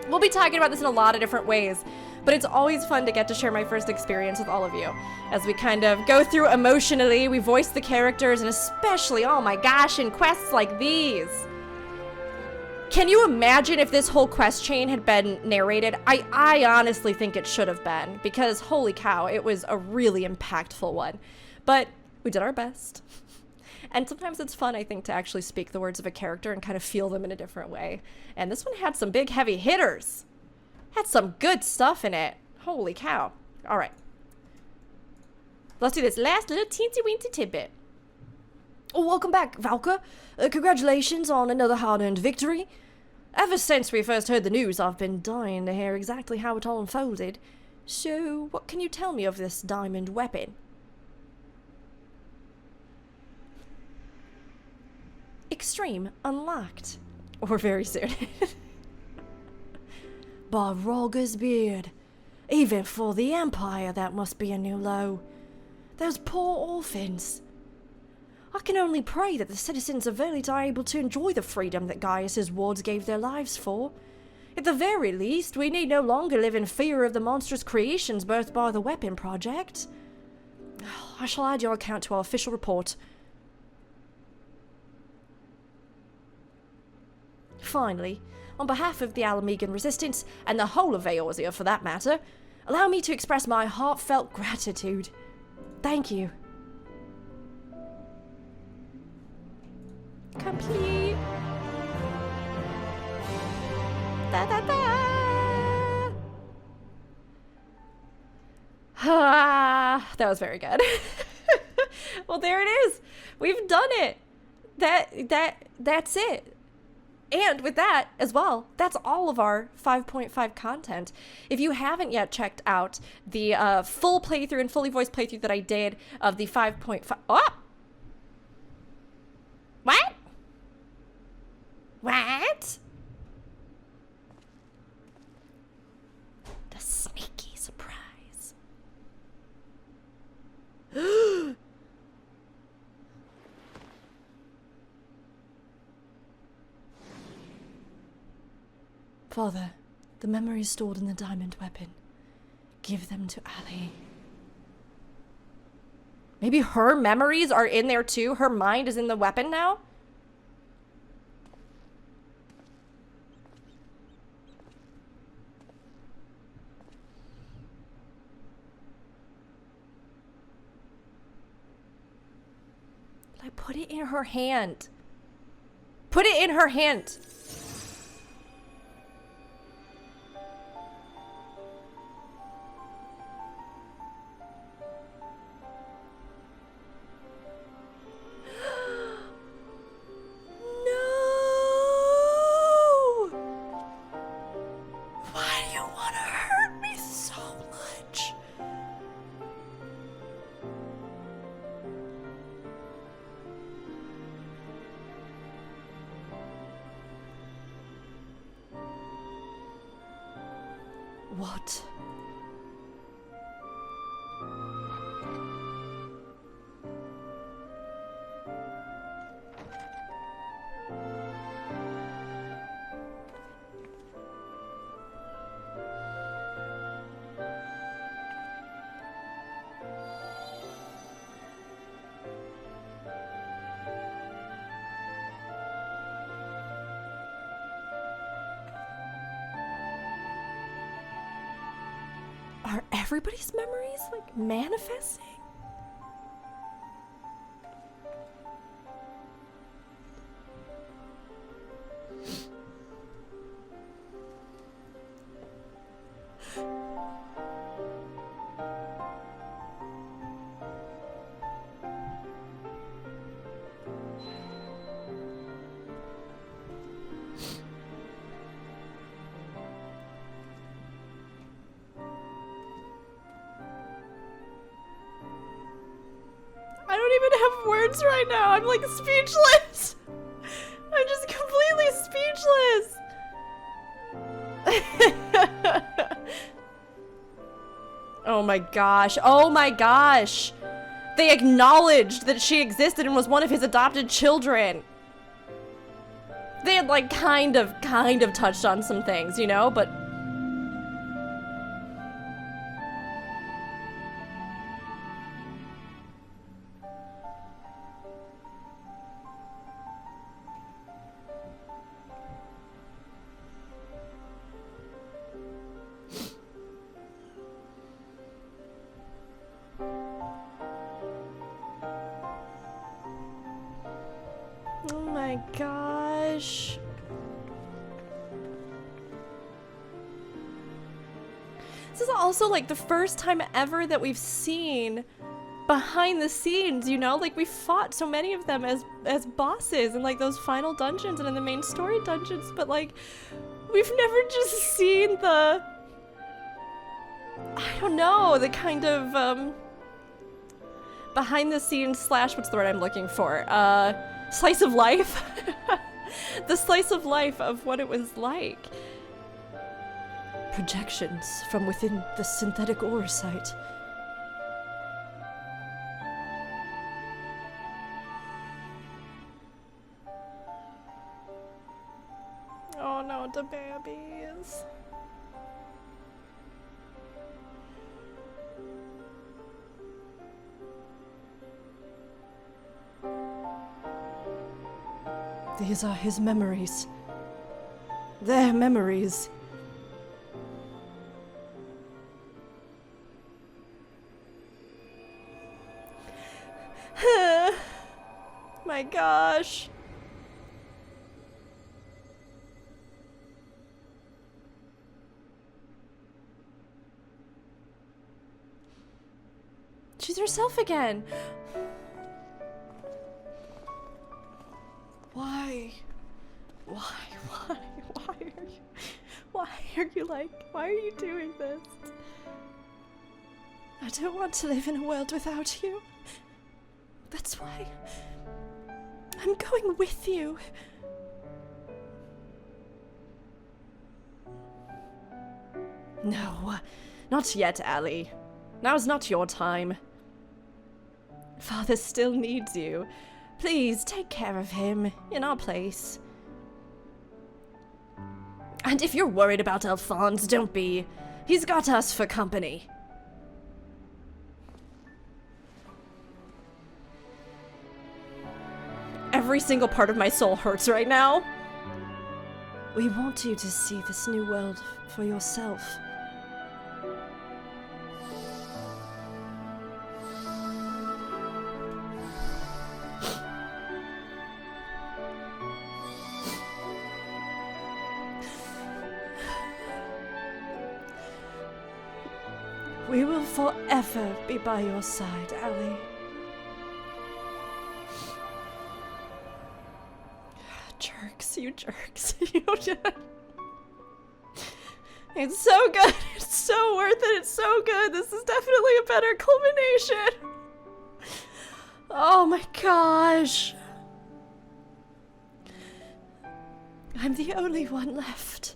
we'll be talking about this in a lot of different ways, but it's always fun to get to share my first experience with all of you. As we kind of go through emotionally, we voice the characters, and especially, oh my gosh, in quests like these. Can you imagine if this whole quest chain had been narrated? I honestly think it should have been, because holy cow, it was a really impactful one. But we did our best. And sometimes it's fun, I think, to actually speak the words of a character and kind of feel them in a different way. And this one had some big heavy hitters. Had some good stuff in it. Holy cow. All right. Let's do this last little teensy-weensy tidbit. Oh, welcome back, Valka. Congratulations on another hard-earned victory. Ever since we first heard the news, I've been dying to hear exactly how it all unfolded. So, what can you tell me of this diamond weapon? Extreme unlocked. Or very soon. By Roger's beard. Even for the Empire, that must be a new low. Those poor orphans. I can only pray that the citizens of Werlyt are able to enjoy the freedom that Gaius's wards gave their lives for. At the very least, we need no longer live in fear of the monstrous creations birthed by the weapon project. I shall add your account to our official report. Finally, on behalf of the Alamegan Resistance, and the whole of Eorzea for that matter, allow me to express my heartfelt gratitude. Thank you. Complete. Da da da. Ah, that was very good. Well, there it is. We've done it. That's it. And with that as well, that's all of our 5.5 content. If you haven't yet checked out the full playthrough and fully voiced playthrough that I did of the 5.5... Oh! What? What? The sneaky surprise. Father, the memories stored in the diamond weapon. Give them to Allie. Maybe her memories are in there too? Her mind is in the weapon now? Like, put it in her hand. Put it in her hand. What? everybody's memories, like, manifesting? I don't even have words right now. I'm like speechless. I'm just completely speechless. Oh my gosh. Oh my gosh. They acknowledged that she existed and was one of his adopted children. They had like kind of touched on some things, you know, but oh my gosh. This is also like the first time ever that we've seen behind the scenes, you know? Like we fought so many of them as bosses in like those final dungeons and in the main story dungeons, but like we've never just seen the, I don't know, the kind of behind the scenes slash, what's the word I'm looking for? Slice of life. The slice of life of what it was like. Projections from within the synthetic ore site. Oh no, the babies. These are his memories. Their memories. My gosh. She's herself again. Why are you doing this? I don't want to live in a world without you. That's why I'm going with you. No, not yet, Allie. Now's not your time. Father still needs you. Please, take care of him, in our place. And if you're worried about Alphonse, don't be. He's got us for company. Every single part of my soul hurts right now. We want you to see this new world for yourself. We will forever be by your side, Allie. Jerks, you jerks. It's so good. It's so worth it. It's so good. This is definitely a better culmination. Oh my gosh. I'm the only one left.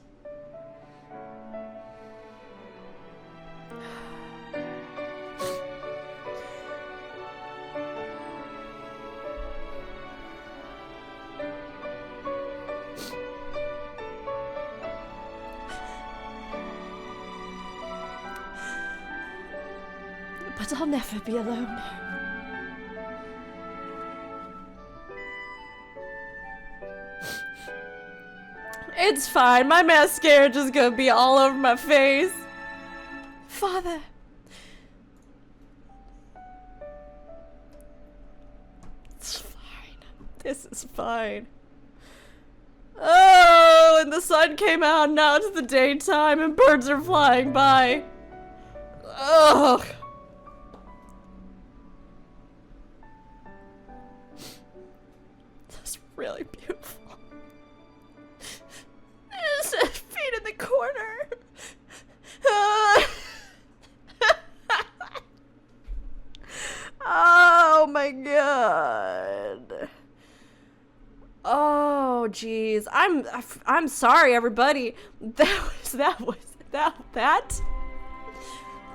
But I'll never be alone. It's fine, my mascara just gonna be all over my face. Father, This is fine. Oh, and the sun came out, now it's the daytime and birds are flying by. Ugh. That's really beautiful. There's feet in the corner. Oh my god. Oh jeez. I'm sorry everybody. That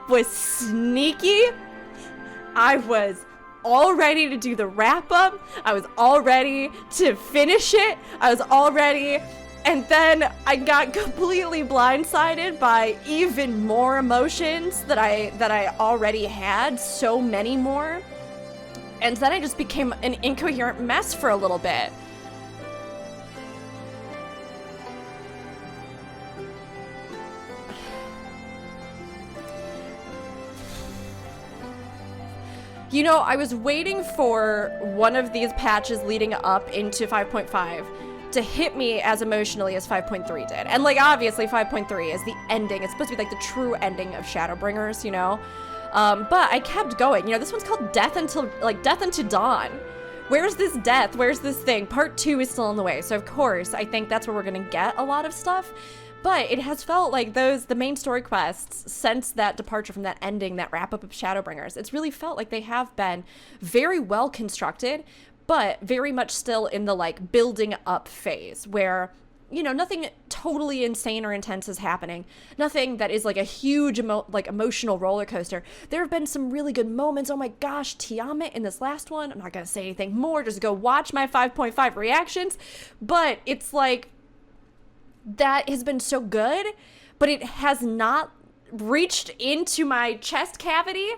was sneaky. I was all ready to do the wrap up. I was all ready to finish it. I was all ready. And then I got completely blindsided by even more emotions that I already had, so many more. And then I just became an incoherent mess for a little bit. You know, I was waiting for one of these patches leading up into 5.5 to hit me as emotionally as 5.3 did. And like, obviously 5.3 is the ending. It's supposed to be like the true ending of Shadowbringers, you know? But I kept going. You know, this one's called Death Unto Dawn. Where's this death? Where's this thing? Part 2 is still on the way. So of course, I think that's where we're gonna get a lot of stuff. But it has felt like the main story quests, since that departure from that ending, that wrap-up of Shadowbringers, it's really felt like they have been very well constructed, but very much still in the, like, building up phase, where, you know, nothing totally insane or intense is happening. Nothing that is, like, a huge, emotional roller coaster. There have been some really good moments. Oh my gosh, Tiamat in this last one. I'm not gonna say anything more. Just go watch my 5.5 reactions. But it's like, that has been so good, but it has not reached into my chest cavity,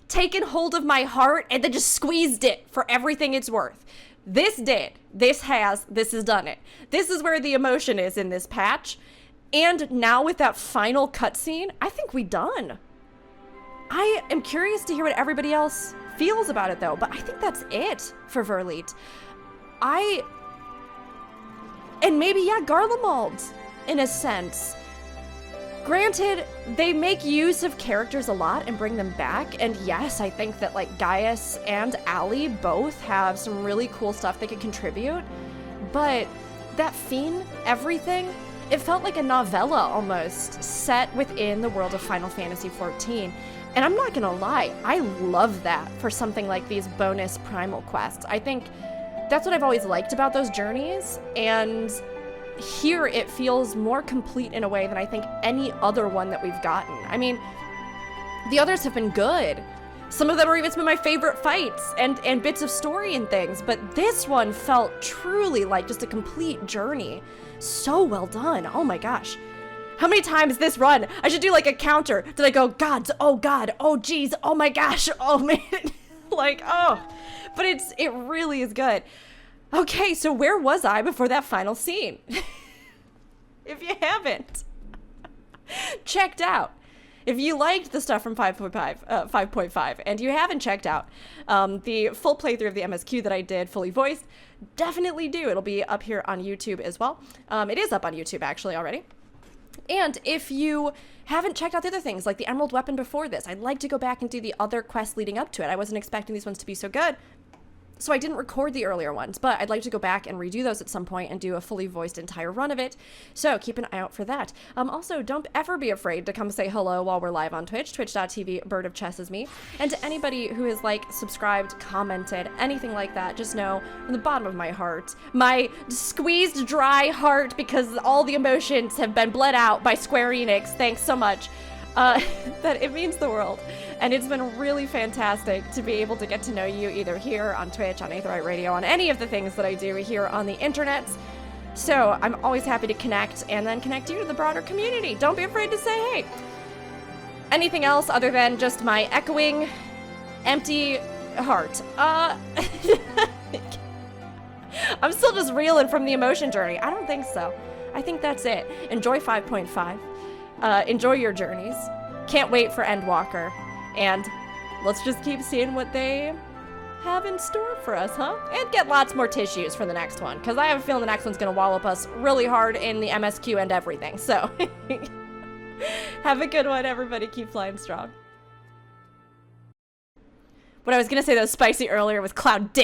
taken hold of my heart, and then just squeezed it for everything it's worth. This did. This has done it. This is where the emotion is in this patch. And now with that final cutscene, I think we done. I am curious to hear what everybody else feels about it though, but I think that's it for Werlyt. And maybe, yeah, Garlemald, in a sense. Granted, they make use of characters a lot and bring them back, and yes, I think that, like, Gaius and Allie both have some really cool stuff they could contribute, but that Fiend, everything, it felt like a novella almost, set within the world of Final Fantasy XIV. And I'm not gonna lie, I love that for something like these bonus primal quests. I think that's what I've always liked about those journeys, and here it feels more complete in a way than I think any other one that we've gotten. I mean, the others have been good. Some of them are even some of my favorite fights and bits of story and things, but this one felt truly like just a complete journey. So well done. Oh my gosh. How many times this run? I should do like a counter. Did I go, God, oh geez, oh my gosh, oh man. Like, oh. But it really is good. Okay, so where was I before that final scene? If you haven't checked out, if you liked the stuff from 5.5 and you haven't checked out the full playthrough of the MSQ that I did fully voiced, definitely do. It'll be up here on YouTube as well. It is up on YouTube actually already. And if you haven't checked out the other things, like the Emerald Weapon before this, I'd like to go back and do the other quests leading up to it. I wasn't expecting these ones to be so good, so I didn't record the earlier ones, but I'd like to go back and redo those at some point and do a fully voiced entire run of it. So keep an eye out for that. Also, don't ever be afraid to come say hello while we're live on Twitch, twitch.tv, Bird of Chess is me. And to anybody who has, like, subscribed, commented, anything like that, just know from the bottom of my heart, my squeezed dry heart because all the emotions have been bled out by Square Enix, thanks so much, that it means the world. And it's been really fantastic to be able to get to know you either here on Twitch, on Aetheryte Radio, on any of the things that I do here on the internet. So I'm always happy to connect and then connect you to the broader community. Don't be afraid to say hey. Anything else other than just my echoing, empty heart? I'm still just reeling from the emotion journey. I don't think so. I think that's it. Enjoy 5.5. Enjoy your journeys. Can't wait for Endwalker. And let's just keep seeing what they have in store for us, huh? And get lots more tissues for the next one, because I have a feeling the next one's gonna wallop us really hard in the MSQ and everything, so. Have a good one, everybody. Keep flying strong. What I was gonna say that was spicy earlier with Cloud